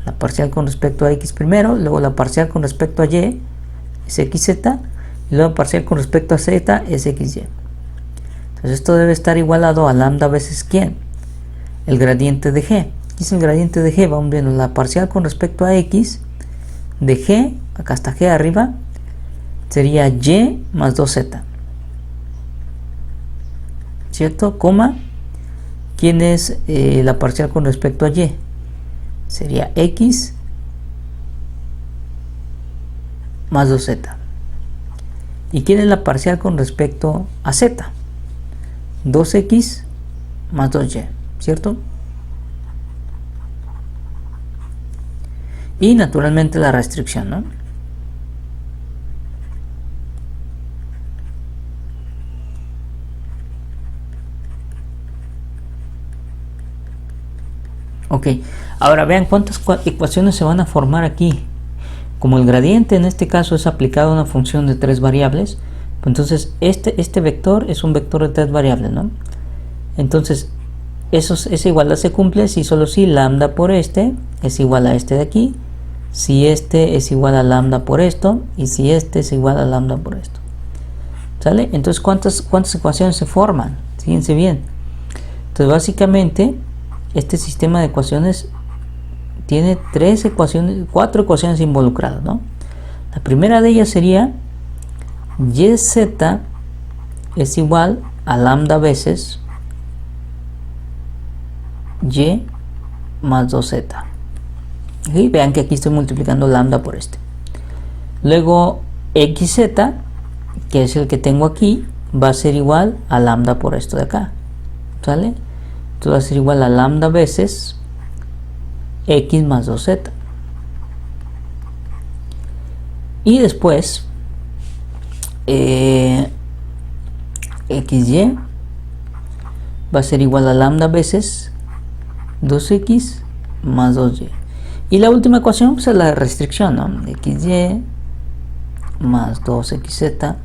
la parcial con respecto a x primero, luego la parcial con respecto a y es xz, y luego la parcial con respecto a z es xy. Entonces esto debe estar igualado a lambda veces ¿quién? El gradiente de g. ¿Qué es el gradiente de g? Vamos viendo la parcial con respecto a x de g, acá está g arriba, sería y más 2z, ¿cierto? Coma, ¿quién es la parcial con respecto a y? Sería x más 2z. ¿Y quién es la parcial con respecto a z? 2x más 2y, ¿cierto? Y naturalmente la restricción, ¿no? Ok, ahora vean cuántas ecuaciones se van a formar aquí. Como el gradiente en este caso es aplicado a una función de tres variables, pues entonces este vector es un vector de tres variables, ¿no? Entonces esa igualdad se cumple si solo si lambda por este es igual a este de aquí, si este es igual a lambda por esto y si este es igual a lambda por esto, ¿sale? Entonces ¿cuántas ecuaciones se forman? Fíjense bien. Entonces básicamente este sistema de ecuaciones tiene cuatro ecuaciones involucradas, ¿no? La primera de ellas sería yz es igual a lambda veces y más 2z. ¿Sí? Vean que aquí estoy multiplicando lambda por este. Luego xz, que es el que tengo aquí, va a ser igual a lambda por esto de acá, ¿sale? Esto va a ser igual a lambda veces x más 2z. Y después xy va a ser igual a lambda veces 2x más 2y. Y la última ecuación pues, es la restricción, ¿no? xy más 2xz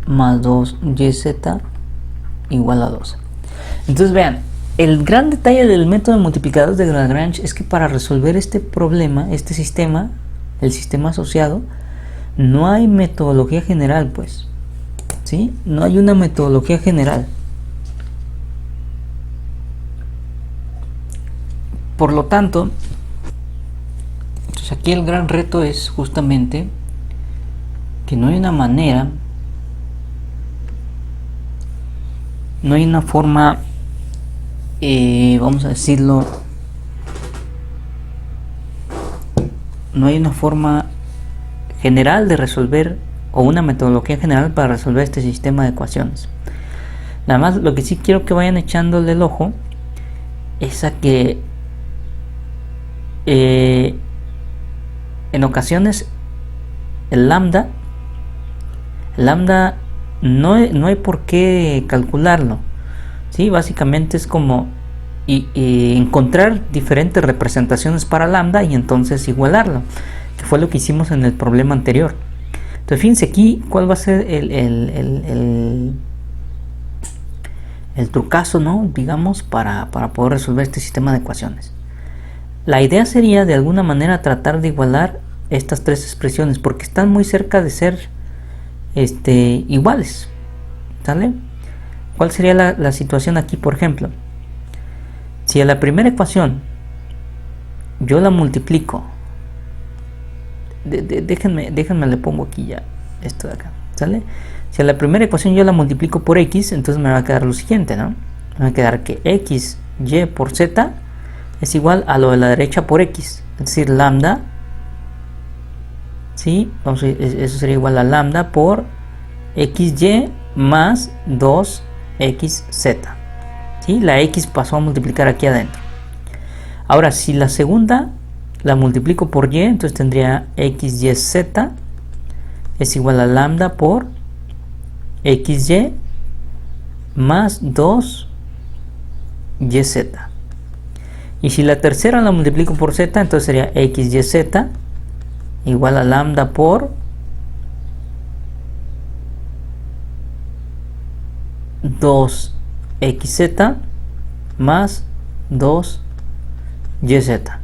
más 2yz igual a 12. Entonces vean, el gran detalle del método de multiplicadores de Lagrange es que para resolver este problema, este sistema, el sistema asociado, no hay metodología general, pues, ¿sí? No hay una metodología general. Por lo tanto, pues aquí el gran reto es justamente que no hay una manera, no hay una forma, vamos a decirlo, no hay una forma general de resolver, o una metodología general para resolver este sistema de ecuaciones. Nada más lo que sí quiero que vayan echándole el ojo es a que en ocasiones el lambda no hay por qué calcularlo, ¿sí? Básicamente es como encontrar diferentes representaciones para lambda y entonces igualarlo, que fue lo que hicimos en el problema anterior. Entonces fíjense aquí cuál va a ser el trucazo, ¿no? Digamos, para poder resolver este sistema de ecuaciones. La idea sería de alguna manera tratar de igualar estas tres expresiones porque están muy cerca de ser iguales, ¿sale? ¿Cuál sería la situación aquí? Por ejemplo, si a la primera ecuación yo la multiplico, déjenme le pongo aquí ya esto de acá, ¿sale? Si a la primera ecuación yo la multiplico por x, entonces me va a quedar lo siguiente, ¿no? Me va a quedar que x y por z es igual a lo de la derecha por x, es decir, lambda, ¿sí? Eso sería igual a lambda por xy más 2xz, ¿sí? La x pasó a multiplicar aquí adentro. Ahora, si la segunda la multiplico por y, entonces tendría xyz es igual a lambda por xy más 2yz. Y si la tercera la multiplico por z, entonces sería xyz igual a lambda por 2xz más 2yz.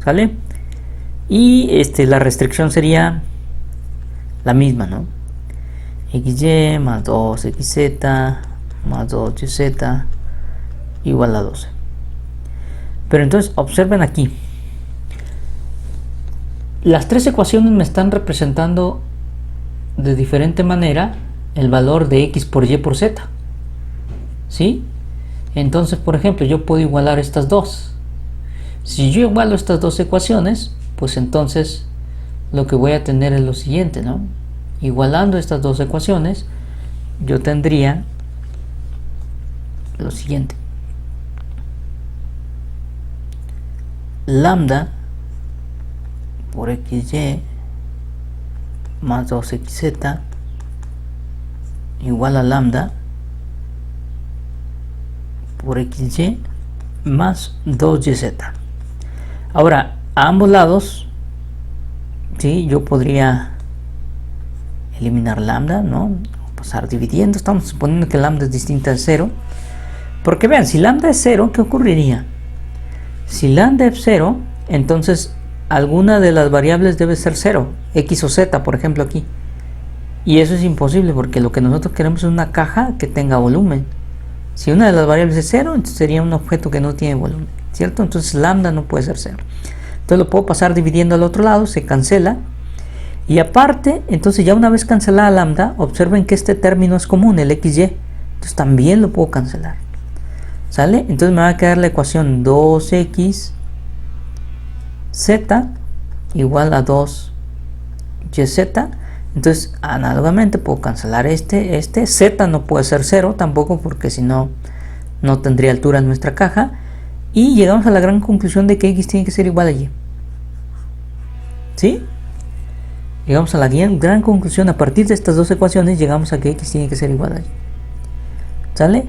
¿Sale? Y la restricción sería la misma, ¿no? xy más 2xz más 2yz igual a 12. Pero entonces observen aquí, las tres ecuaciones me están representando de diferente manera el valor de x por y por z, ¿sí? Entonces, por ejemplo, yo puedo igualar estas dos. Si yo igualo estas dos ecuaciones, pues entonces lo que voy a tener es lo siguiente, ¿no? Igualando estas dos ecuaciones, yo tendría lo siguiente: lambda por xy más 2xz igual a lambda por xy más 2yz. Ahora, a ambos lados, ¿sí? Yo podría eliminar lambda, ¿no? Pasar dividiendo. Estamos suponiendo que lambda es distinta de 0. Porque vean, si lambda es 0, ¿qué ocurriría? Si lambda es 0, entonces alguna de las variables debe ser 0, x o z, por ejemplo, aquí. Y eso es imposible porque lo que nosotros queremos es una caja que tenga volumen. Si una de las variables es 0, entonces sería un objeto que no tiene volumen, ¿cierto? Entonces lambda no puede ser 0. Entonces lo puedo pasar dividiendo al otro lado, se cancela. Y aparte, entonces ya una vez cancelada lambda, observen que este término es común, el xy. Entonces también lo puedo cancelar. ¿Sale? Entonces me va a quedar la ecuación 2xz igual a 2yz. Entonces, análogamente puedo cancelar este. Z no puede ser 0 tampoco, porque si no, no tendría altura en nuestra caja. Y llegamos a la gran conclusión de que X tiene que ser igual a Y. ¿Sí? Llegamos a la gran conclusión. A partir de estas dos ecuaciones, llegamos a que X tiene que ser igual a Y. ¿Sale?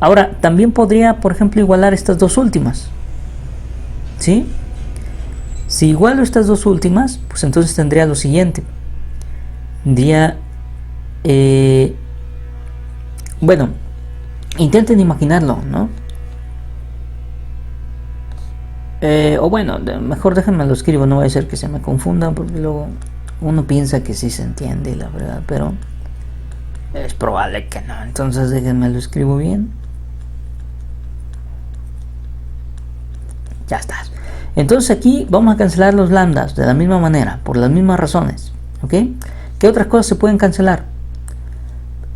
Ahora, también podría, por ejemplo, igualar estas dos últimas. ¿Sí? Si igualo estas dos últimas, pues entonces tendría lo siguiente. Tendría... bueno, intenten imaginarlo, ¿no? O bueno, mejor déjenme lo escribo, no va a ser que se me confunda, porque luego uno piensa que sí se entiende, la verdad, pero es probable que no. Entonces déjenme lo escribo bien. Ya está. Entonces aquí vamos a cancelar los lambdas de la misma manera, por las mismas razones, ¿ok? ¿Qué otras cosas se pueden cancelar?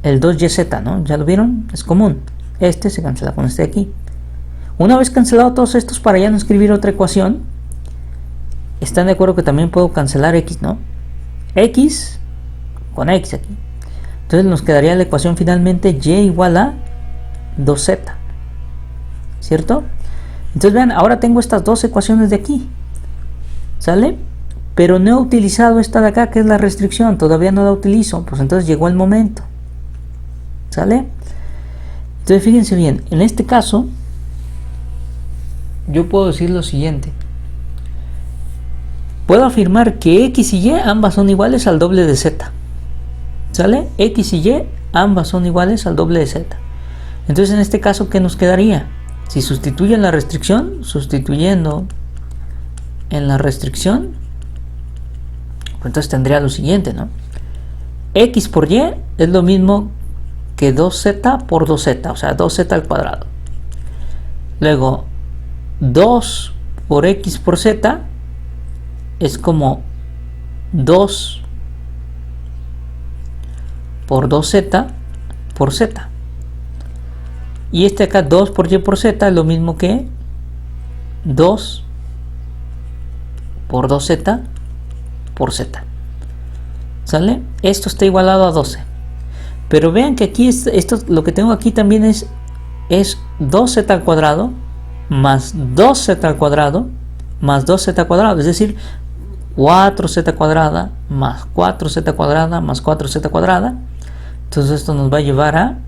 El 2YZ, ¿no? ¿Ya lo vieron? Es común. Este se cancela con este de aquí. Una vez cancelado todos estos, para ya no escribir otra ecuación, están de acuerdo que también puedo cancelar X, ¿no? X con X aquí. Entonces nos quedaría la ecuación finalmente Y igual a 2Z. ¿Cierto? Entonces vean, ahora tengo estas dos ecuaciones de aquí. ¿Sale? Pero no he utilizado esta de acá, que es la restricción. Todavía no la utilizo. Pues entonces llegó el momento. ¿Sale? Entonces fíjense bien. En este caso, yo puedo decir lo siguiente. Puedo afirmar que X y Y ambas son iguales al doble de Z. ¿Sale? X y Y ambas son iguales al doble de Z. Entonces en este caso, ¿qué nos quedaría? Si sustituyen la restricción, sustituyendo en la restricción, pues entonces tendría lo siguiente, ¿no? X por Y es lo mismo que 2Z por 2Z, o sea, 2Z al cuadrado. Luego, 2 por X por Z es como 2 por 2Z por Z. Y este acá, 2 por Y por Z, es lo mismo que 2 por 2Z por Z. ¿Sale? Esto está igualado a 12. Pero vean que aquí, esto, lo que tengo aquí también es 2Z al cuadrado más 2Z al cuadrado más 2Z al cuadrado. Es decir, 4Z cuadrada más 4Z cuadrada más 4Z cuadrada. Entonces esto nos va a llevar a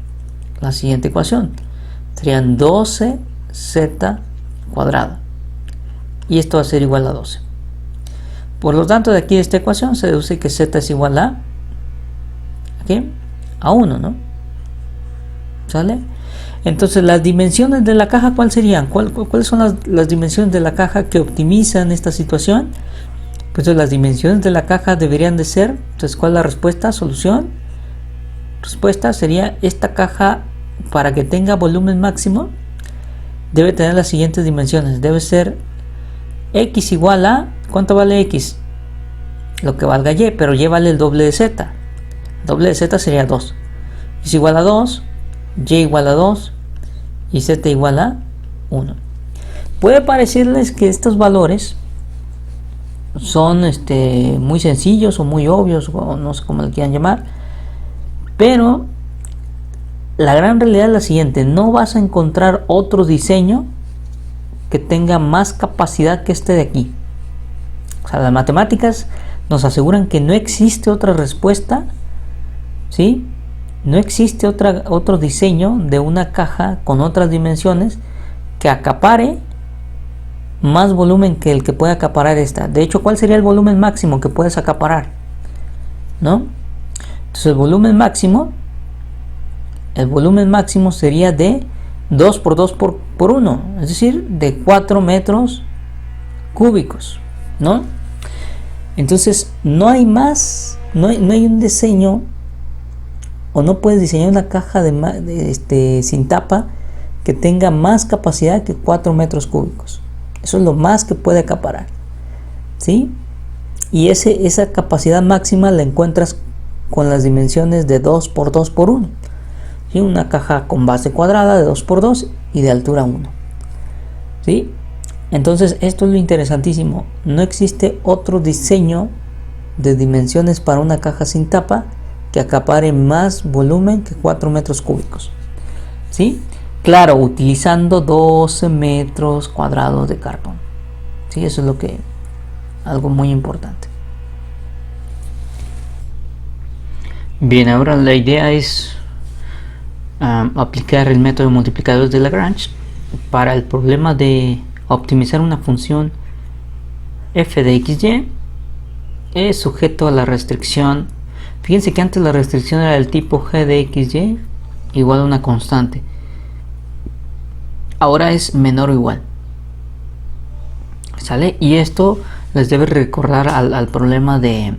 la siguiente ecuación. Serían 12Z cuadrada. Y esto va a ser igual a 12. Por lo tanto, de aquí de esta ecuación se deduce que Z es igual a... ¿qué? A 1, ¿no? ¿Sale? Entonces, las dimensiones de la caja, ¿cuáles serían? ¿Cuáles son las dimensiones de la caja que optimizan esta situación? Pues las dimensiones de la caja deberían de ser... Entonces, ¿cuál es la respuesta? Solución. Respuesta sería esta caja, para que tenga volumen máximo, debe tener las siguientes dimensiones. Debe ser X igual a... ¿cuánto vale X? Lo que valga Y, pero Y vale el doble de Z. El doble de Z sería 2. X igual a 2, Y igual a 2 y Z igual a 1. Puede parecerles que estos valores son muy sencillos o muy obvios, o no sé cómo le quieran llamar, pero la gran realidad es la siguiente: no vas a encontrar otro diseño que tenga más capacidad que este de aquí. O sea, las matemáticas nos aseguran que no existe otra respuesta, ¿sí? No existe otro diseño de una caja con otras dimensiones que acapare más volumen que el que puede acaparar esta. De hecho, ¿cuál sería el volumen máximo que puedes acaparar? ¿No? Entonces el volumen máximo sería de 2 por 2 por 1, es decir, de 4 metros cúbicos, ¿no? Entonces no hay más, no hay un diseño, o no puedes diseñar una caja sin tapa que tenga más capacidad que 4 metros cúbicos. Eso es lo más que puede acaparar, ¿sí? Y esa capacidad máxima la encuentras con las dimensiones de 2 por 2 por 1, ¿sí? Una caja con base cuadrada de 2 por 2 y de altura 1, ¿sí? Entonces esto es lo interesantísimo. No existe otro diseño de dimensiones para una caja sin tapa que acapare más volumen que 4 metros cúbicos. ¿Sí? Claro, utilizando 12 metros cuadrados de carbón. ¿Sí? Eso es algo muy importante. Bien, ahora la idea es aplicar el método de multiplicadores de Lagrange para el problema de optimizar una función f de xy es sujeto a la restricción. Fíjense que antes la restricción era del tipo g de xy igual a una constante. Ahora es menor o igual. ¿Sale? Y esto les debe recordar al problema de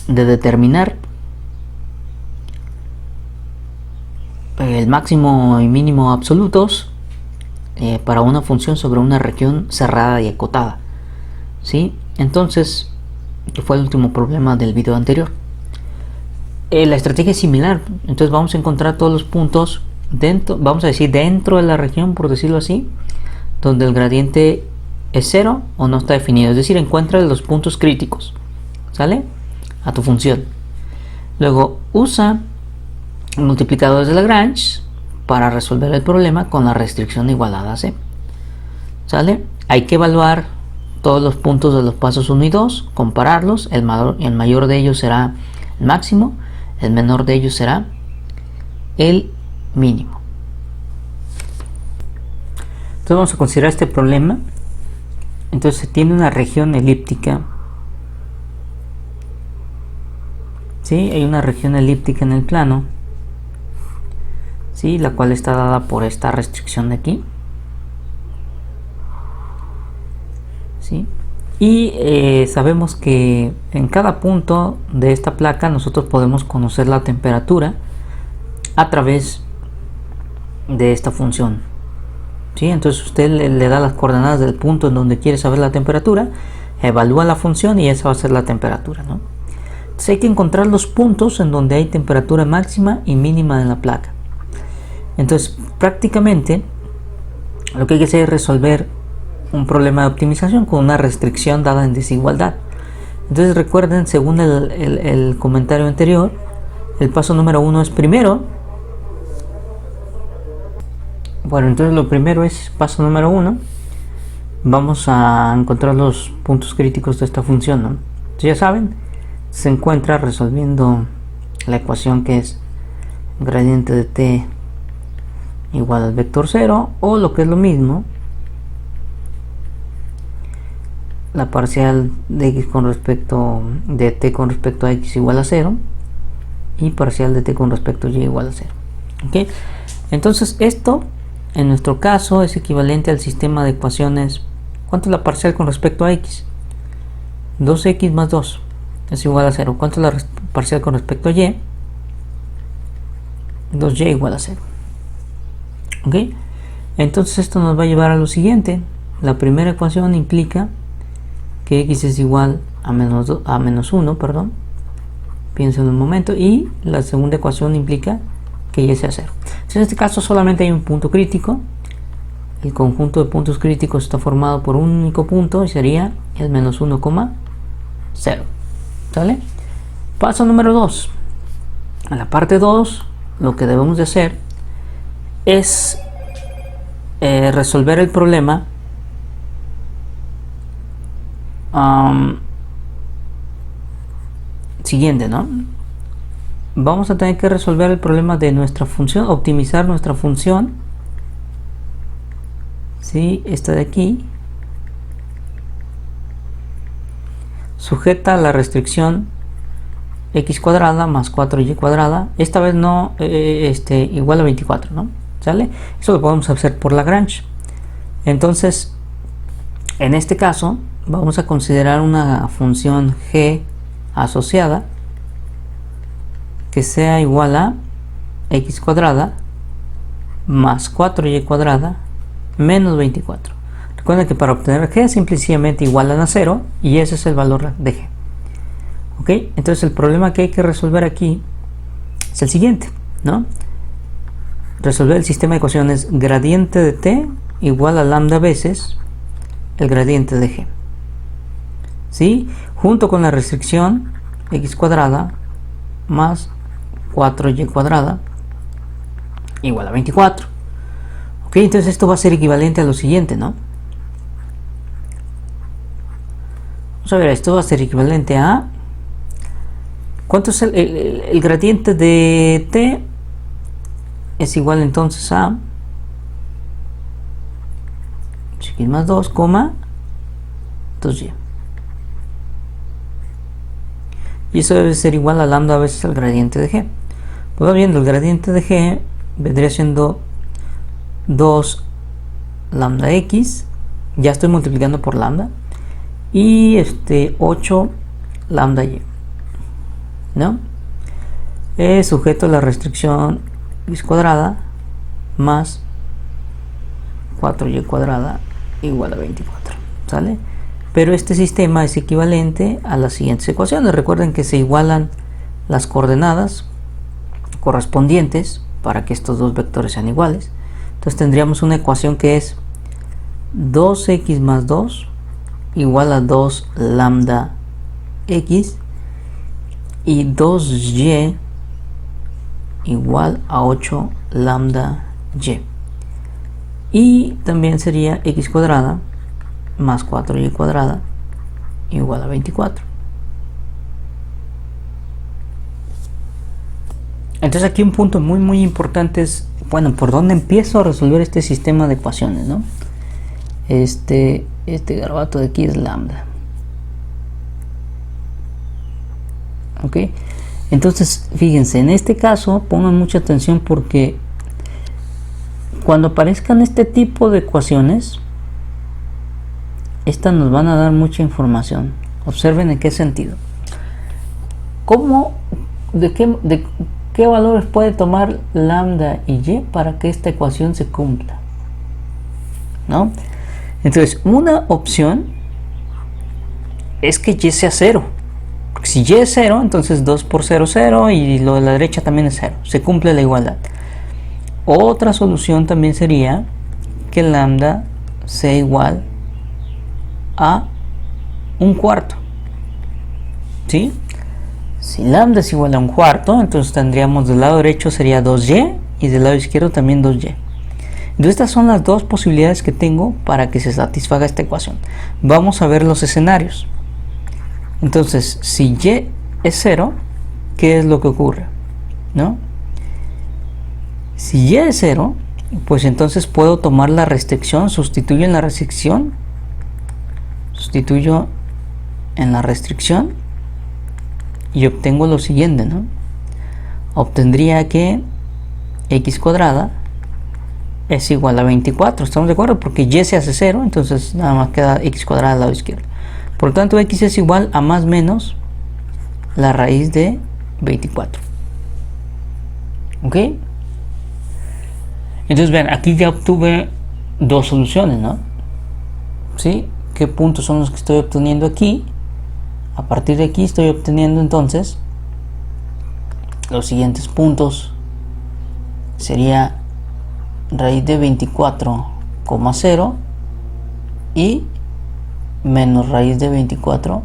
determinar el máximo y mínimo absolutos para una función sobre una región cerrada y acotada. ¿Sí? Entonces, que fue el último problema del video anterior. La estrategia es similar. Entonces vamos a encontrar todos los puntos dentro, vamos a decir dentro de la región, por decirlo así, donde el gradiente es cero o no está definido. Es decir, encuentra los puntos críticos. ¿Sale? A tu función. Luego usa multiplicadores de Lagrange para resolver el problema con la restricción igualada a c. ¿Sale? Hay que evaluar todos los puntos de los pasos 1 y 2, compararlos. El mayor de ellos será el máximo, el menor de ellos será el mínimo. Entonces vamos a considerar este problema. Entonces tiene una región elíptica. ¿Sí? Hay una región elíptica en el plano, ¿sí? La cual está dada por esta restricción de aquí. ¿Sí? Y sabemos que en cada punto de esta placa nosotros podemos conocer la temperatura a través de esta función. ¿Sí? Entonces usted le da las coordenadas del punto en donde quiere saber la temperatura, evalúa la función y esa va a ser la temperatura, ¿no? Entonces hay que encontrar los puntos en donde hay temperatura máxima y mínima en la placa. Entonces prácticamente lo que hay que hacer es resolver un problema de optimización con una restricción dada en desigualdad. Entonces recuerden, según el comentario anterior, el paso número 1 es primero. Bueno, entonces lo primero es paso número 1. Vamos a encontrar los puntos críticos de esta función, ¿no? Entonces ya saben, se encuentra resolviendo la ecuación que es gradiente de t igual al vector 0, o lo que es lo mismo, la parcial de x con respecto de t con respecto a x igual a 0 y parcial de t con respecto a y igual a 0. ¿Okay? Entonces esto en nuestro caso es equivalente al sistema de ecuaciones. ¿Cuánto es la parcial con respecto a x? 2x más 2 es igual a 0. ¿Cuánto es la parcial con respecto a y? 2y igual a 0. ¿Ok? Entonces esto nos va a llevar a lo siguiente. La primera ecuación implica que x es igual a menos 1, perdón. Piensen un momento. Y la segunda ecuación implica que y sea 0. Entonces, en este caso solamente hay un punto crítico. El conjunto de puntos críticos está formado por un único punto y sería el menos 1,0. ¿Sale? Paso número 2. En la parte 2 lo que debemos de hacer es resolver el problema siguiente, ¿no? Vamos a tener que resolver el problema de nuestra función, optimizar nuestra función. ¿Sí? Esta de aquí, sujeta a la restricción x cuadrada más 4y cuadrada, esta vez no igual a 24, ¿no? ¿Sale? Eso lo podemos hacer por Lagrange. Entonces, en este caso, vamos a considerar una función g asociada que sea igual a x cuadrada más 4y cuadrada menos 24. Recuerden que para obtener g simplemente igualan a 0 y ese es el valor de g. ¿Ok? Entonces el problema que hay que resolver aquí es el siguiente, ¿no? Resolver el sistema de ecuaciones gradiente de t igual a lambda veces el gradiente de g. ¿Sí? junto con la restricción x cuadrada más 4y cuadrada igual a 24. Ok, entonces esto va a ser equivalente a lo siguiente, ¿no? Vamos a ver, esto va a ser equivalente a... ¿Cuánto es el gradiente de t? Es igual entonces a x más 2, 2y. Y eso debe ser igual a lambda veces el gradiente de g. Pues viendo, el gradiente de g vendría siendo 2 lambda x. Ya estoy multiplicando por lambda. Y 8 lambda y. ¿No? Es sujeto a la restricción x cuadrada más 4y cuadrada igual a 24. ¿Sale? Pero este sistema es equivalente a las siguientes ecuaciones. Recuerden que se igualan las coordenadas correspondientes para que estos dos vectores sean iguales. Entonces tendríamos una ecuación que es 2x más 2 igual a 2 lambda x y 2y igual a 8 lambda y. Y también sería x cuadrada más 4y cuadrada igual a 24. Entonces aquí un punto muy importante es, bueno, ¿por dónde empiezo a resolver este sistema de ecuaciones, no? Este garabato de aquí es lambda. Ok, entonces fíjense, en este caso pongan mucha atención porque cuando aparezcan este tipo de ecuaciones, estas nos van a dar mucha información. Observen en qué sentido. ¿De qué valores puede tomar lambda y y para que esta ecuación se cumpla? ¿No? Entonces, una opción es que y sea 0. Porque si y es 0, entonces 2 por 0, 0 y lo de la derecha también es 0. Se cumple la igualdad. Otra solución también sería que lambda sea igual a un cuarto. ¿Sí? Si lambda es igual a un cuarto, entonces tendríamos del lado derecho sería 2y y del lado izquierdo también 2y. Entonces estas son las dos posibilidades que tengo para que se satisfaga esta ecuación. Vamos a ver los escenarios. Entonces, si y es 0, ¿qué es lo que ocurre? ¿No? Si y es 0, pues entonces puedo tomar la restricción, sustituyo en la restricción, sustituyo en la restricción y obtengo lo siguiente, ¿no? Obtendría que x cuadrada es igual a 24, ¿estamos de acuerdo? Porque y se hace 0, entonces nada más queda x cuadrada al lado izquierdo. Por lo tanto, x es igual a más menos la raíz de 24. ¿Ok? Entonces, vean, aquí ya obtuve dos soluciones, ¿no? ¿Sí? ¿Qué puntos son los que estoy obteniendo aquí? A partir de aquí estoy obteniendo entonces los siguientes puntos. Sería raíz de 24,0 y menos raíz de 24,0.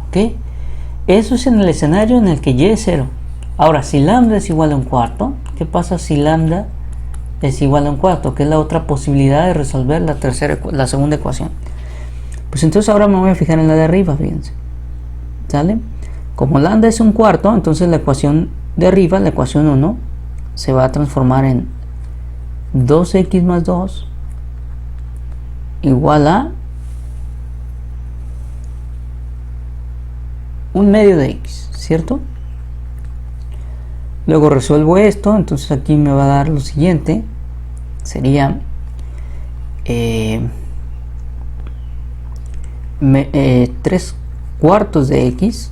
¿Ok? Eso es en el escenario en el que y es 0. Ahora, si lambda es igual a un cuarto, ¿qué pasa si lambda es igual a un cuarto? Que es la otra posibilidad de resolver la segunda ecuación. Pues entonces ahora me voy a fijar en la de arriba, fíjense. ¿Sale? Como lambda es un cuarto, entonces la ecuación de arriba, la ecuación 1, se va a transformar en 2x más 2 igual a un medio de x, ¿cierto? Luego resuelvo esto, entonces aquí me va a dar lo siguiente, sería 3 cuartos de x,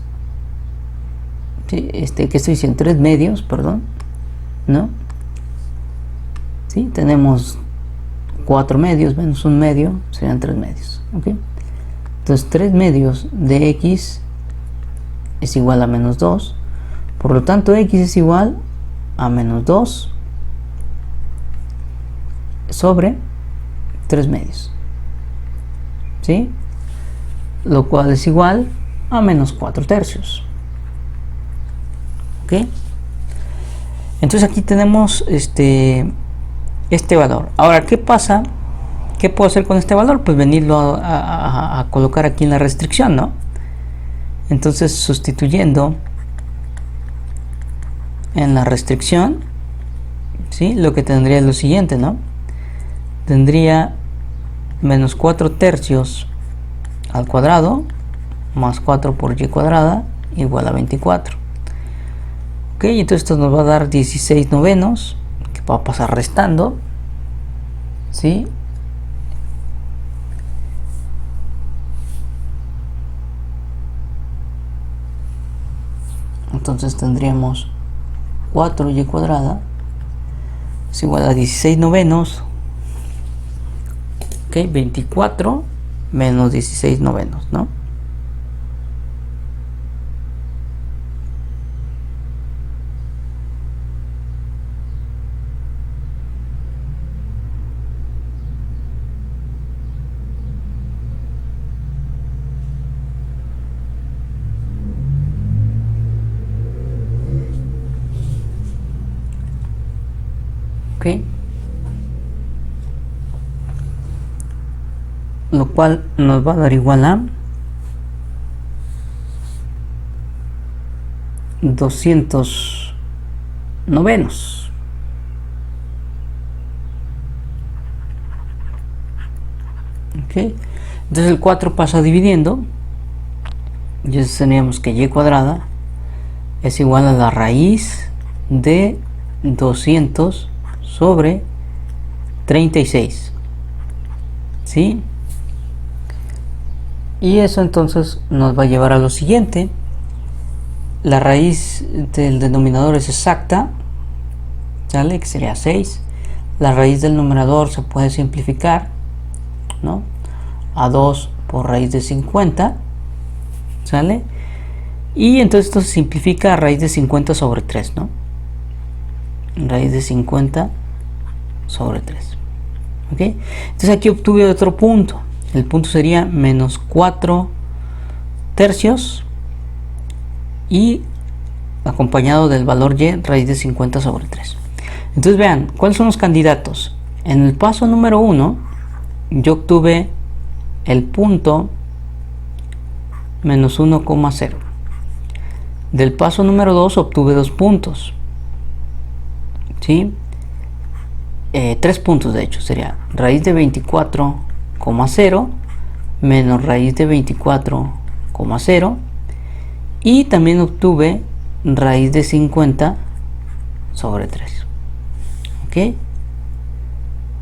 ¿sí? ¿Qué estoy diciendo? 3 medios, perdón, ¿no? ¿Sí? Tenemos 4 medios menos un medio, serían 3 medios, ¿ok? Entonces 3 medios de x es igual a menos 2, por lo tanto x es igual a menos 2 sobre 3 medios, ¿sí? lo cual es igual a menos 4 tercios. ¿Ok? Entonces aquí tenemos este valor. Ahora, ¿qué pasa? ¿Qué puedo hacer con este valor? Pues venirlo a colocar aquí en la restricción, ¿no? Entonces, sustituyendo en la restricción, ¿sí? Lo que tendría es lo siguiente, ¿no? Tendría menos 4 tercios al cuadrado más 4 por y cuadrada igual a 24. Ok, entonces esto nos va a dar 16 novenos, que va a pasar restando, ¿sí? Entonces tendríamos 4y cuadrada es igual a 16 novenos. Ok, 24 menos 16 novenos, ¿no? Ok, lo cual nos va a dar igual a 200 novenos. Ok, entonces el 4 pasa dividiendo, y entonces teníamos que y cuadrada es igual a la raíz de 200 sobre 36, ¿sí? Y eso entonces nos va a llevar a lo siguiente. La raíz del denominador es exacta, ¿sale? Que sería 6. La raíz del numerador se puede simplificar, ¿no? A 2 por raíz de 50, ¿sale? Y entonces esto se simplifica a raíz de 50 sobre 3, ¿no? Raíz de 50 sobre 3. ¿Ok? Entonces aquí obtuve otro punto. El punto sería menos 4 tercios y acompañado del valor y raíz de 50 sobre 3. Entonces vean, ¿cuáles son los candidatos? En el paso número 1 yo obtuve el punto menos 1,0. Del paso número 2 obtuve 2 puntos, ¿sí? 3 puntos de hecho, sería raíz de 24,0 menos raíz de 24,0 y también obtuve raíz de 50 sobre 3. ¿Ok?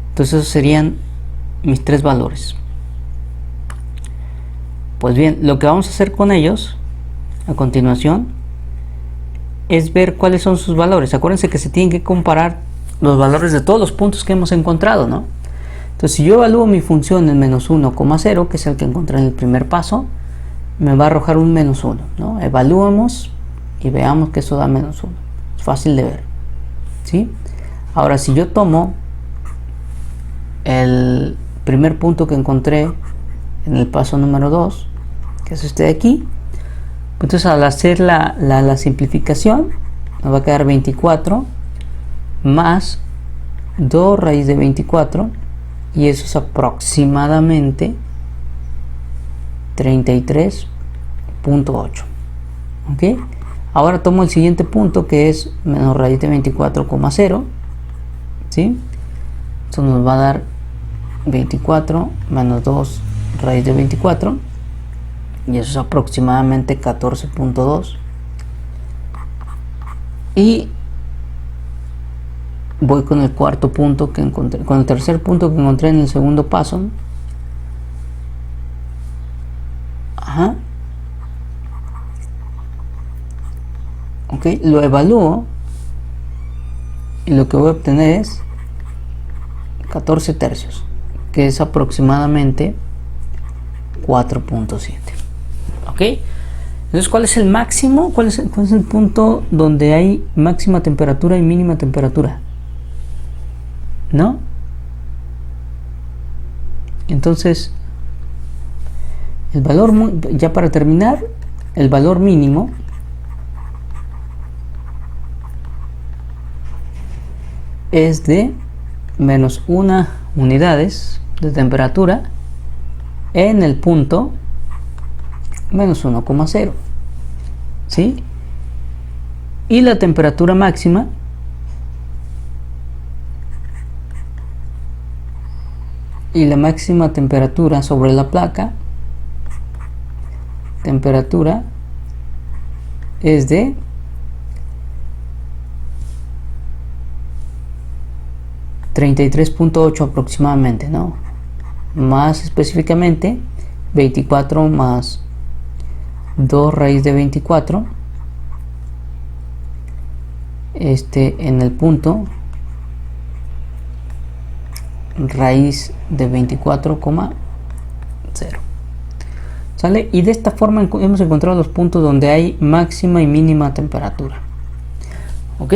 Entonces esos serían mis 3 valores. Pues bien, lo que vamos a hacer con ellos a continuación es ver cuáles son sus valores. Acuérdense que se tienen que comparar los valores de todos los puntos que hemos encontrado, ¿no? Entonces, si yo evalúo mi función en menos 1,0, que es el que encontré en el primer paso, me va a arrojar un menos 1, ¿no? Evaluemos y veamos que eso da menos 1. Es fácil de ver, ¿sí? Ahora, si yo tomo el primer punto que encontré en el paso número 2, que es este de aquí, entonces al hacer la simplificación nos va a quedar 24 más 2 raíz de 24 y eso es aproximadamente 33,8. ¿Ok? Ahora tomo el siguiente punto que es menos raíz de 24,0, ¿sí? Esto nos va a dar 24 menos 2 raíz de 24 y eso es aproximadamente 14,2. Y voy con el cuarto punto que encontré, con el tercer punto que encontré en el segundo paso. Ajá. Ok, lo evalúo y lo que voy a obtener es 14 tercios, que es aproximadamente 4,7. Ok, entonces ¿cuál es el máximo? ¿Cuál es el punto donde hay máxima temperatura y mínima temperatura? ¿No? Entonces El valor, ya para terminar, el valor mínimo es de menos 1 unidades de temperatura en el punto menos 1,0, ¿sí? Y la temperatura máxima temperatura sobre la placa, temperatura es de 33.8 aproximadamente, ¿no? Más específicamente 24 más 2 raíz de 24 en el punto raíz de 24,0, ¿sale? Y de esta forma hemos encontrado los puntos donde hay máxima y mínima temperatura. Ok.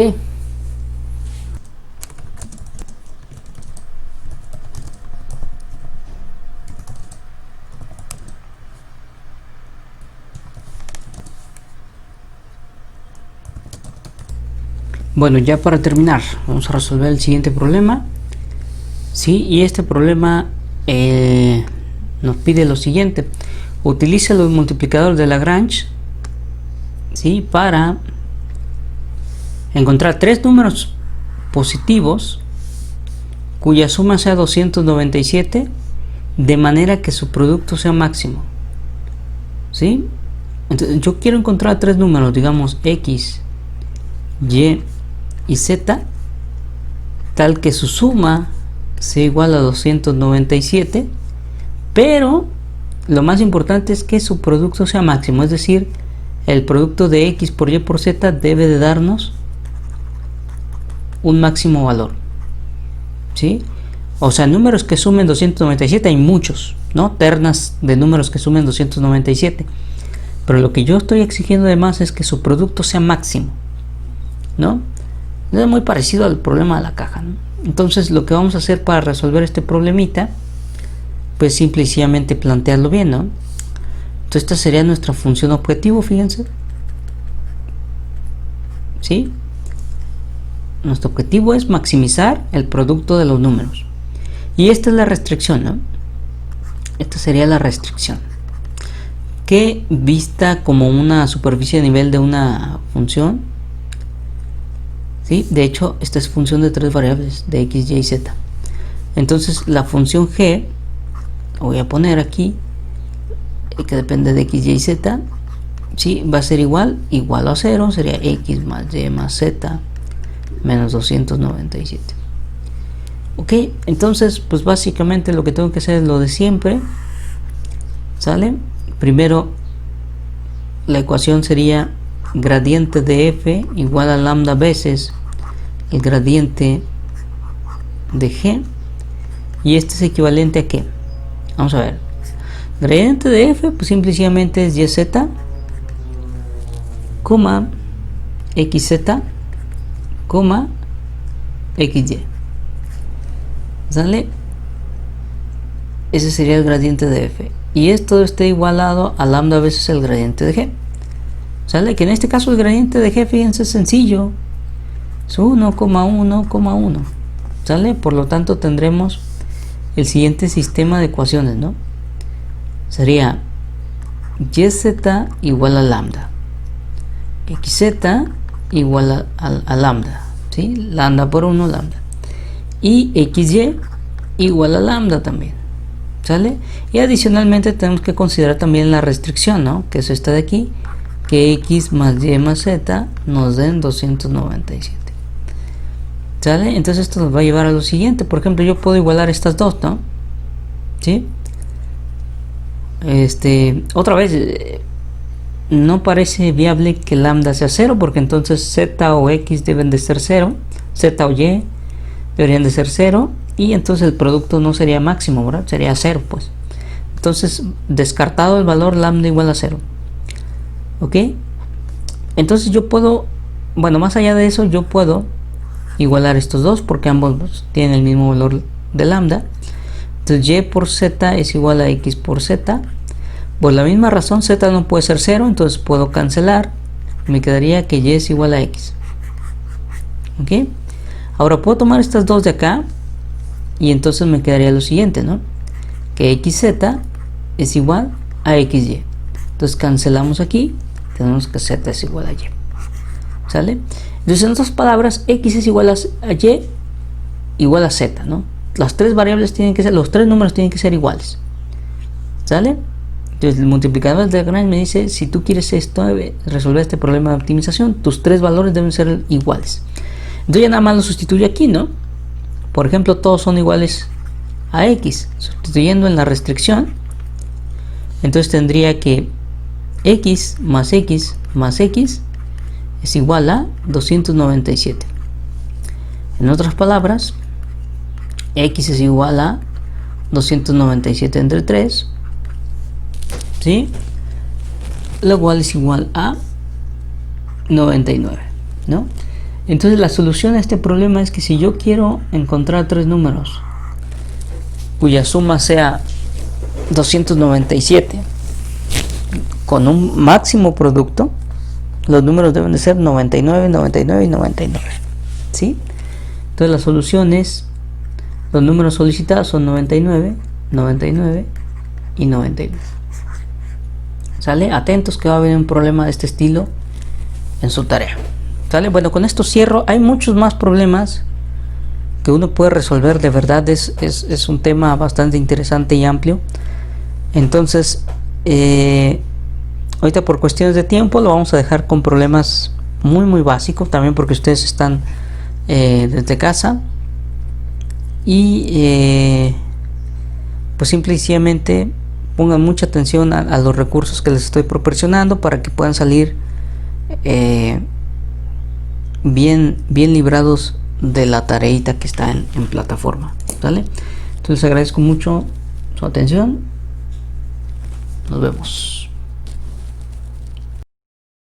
Bueno, ya para terminar, vamos a resolver el siguiente problema. Sí, y este problema nos pide lo siguiente: utiliza los multiplicadores de Lagrange, ¿sí?, para encontrar tres números positivos cuya suma sea 297, de manera que su producto sea máximo. ¿Sí? Entonces, yo quiero encontrar tres números, digamos X, Y y Z, tal que su suma sea igual a 297, pero lo más importante es que su producto sea máximo, es decir, el producto de X por Y por Z debe de darnos un máximo valor, ¿sí? O sea, números que sumen 297 hay muchos, ¿no? Ternas de números que sumen 297, pero lo que yo estoy exigiendo además es que su producto sea máximo, ¿no? Es muy parecido al problema de la caja, ¿no? Entonces lo que vamos a hacer para resolver este problemita, pues simple y sencillamente plantearlo bien, ¿no? Entonces esta sería nuestra función objetivo, fíjense, ¿sí? Nuestro objetivo es maximizar el producto de los números, y esta es la restricción, ¿no? Esta sería la restricción, que vista como una superficie a nivel de una función, ¿sí? De hecho, esta es función de tres variables, de X, Y y Z. Entonces la función G, voy a poner aquí, que depende de X, Y y Z, ¿sí?, va a ser igual a 0, sería X más Y más Z menos 297. Ok, entonces pues básicamente lo que tengo que hacer es lo de siempre, ¿sale? Primero la ecuación sería gradiente de f igual a lambda veces el gradiente de g, y este es equivalente a ¿qué? Vamos a ver. Gradiente de f pues simplemente es yz, coma xz, coma xy, ¿sale? Ese sería el gradiente de f, y esto está igualado a lambda veces el gradiente de g, ¿sale? Que en este caso el gradiente de g, fíjense, es sencillo, es 1,1,1, ¿sale? Por lo tanto tendremos el siguiente sistema de ecuaciones, ¿no? Sería yz igual a lambda, xz igual a lambda, ¿sí? Lambda por 1, lambda, y xy igual a lambda también, ¿sale? Y adicionalmente tenemos que considerar también la restricción, ¿no? Que es esta de aquí, que X más Y más Z nos den 297, ¿sale? Entonces esto nos va a llevar a lo siguiente. Por ejemplo, yo puedo igualar estas dos, ¿no? ¿Sí? Otra vez, no parece viable que lambda sea 0, porque entonces Z o X deben de ser 0, Z o Y deberían de ser 0, y entonces el producto no sería máximo, ¿verdad? Sería 0, pues. Entonces, descartado el valor lambda igual a 0. ¿Ok? Entonces yo puedo, bueno, más allá de eso, yo puedo igualar estos dos, porque ambos tienen el mismo valor de lambda. Entonces y por z es igual a x por z, Por la misma razón z no puede ser 0, entonces puedo cancelar. Me quedaría que y es igual a x. ¿Ok? Ahora puedo tomar estas dos de acá y entonces me quedaría lo siguiente, ¿no? Que xz es igual a xy. Entonces cancelamos aquí, tenemos que z es igual a y. ¿Sale? Entonces en otras palabras, x es igual a y igual a z, ¿no? Las tres variables tienen que ser, los tres números tienen que ser iguales. ¿Sale? Entonces el multiplicador de Lagrange me dice, si tú quieres resolver este problema de optimización, tus tres valores deben ser iguales. Entonces ya nada más lo sustituyo aquí, ¿no? Por ejemplo, todos son iguales a x. Sustituyendo en la restricción, entonces tendría que x más x más x es igual a 297. En otras palabras, x es igual a 297 entre 3, ¿sí? Lo cual es igual a 99, ¿no? Entonces la solución a este problema es que si yo quiero encontrar tres números cuya suma sea 297 con un máximo producto, los números deben de ser 99, 99 y 99, ¿sí? Entonces la solución es, los números solicitados son 99, 99 y 99. ¿Sale? Atentos que va a haber un problema de este estilo en su tarea. ¿Sale? Bueno, con esto cierro. Hay muchos más problemas que uno puede resolver. De verdad es un tema bastante interesante y amplio. Entonces, ahorita por cuestiones de tiempo lo vamos a dejar con problemas muy básicos. También porque ustedes están desde casa. Y pues simple y sencillamente pongan mucha atención a los recursos que les estoy proporcionando para que puedan salir bien librados de la tareita que está en plataforma, ¿vale? Entonces agradezco mucho su atención. Nos vemos.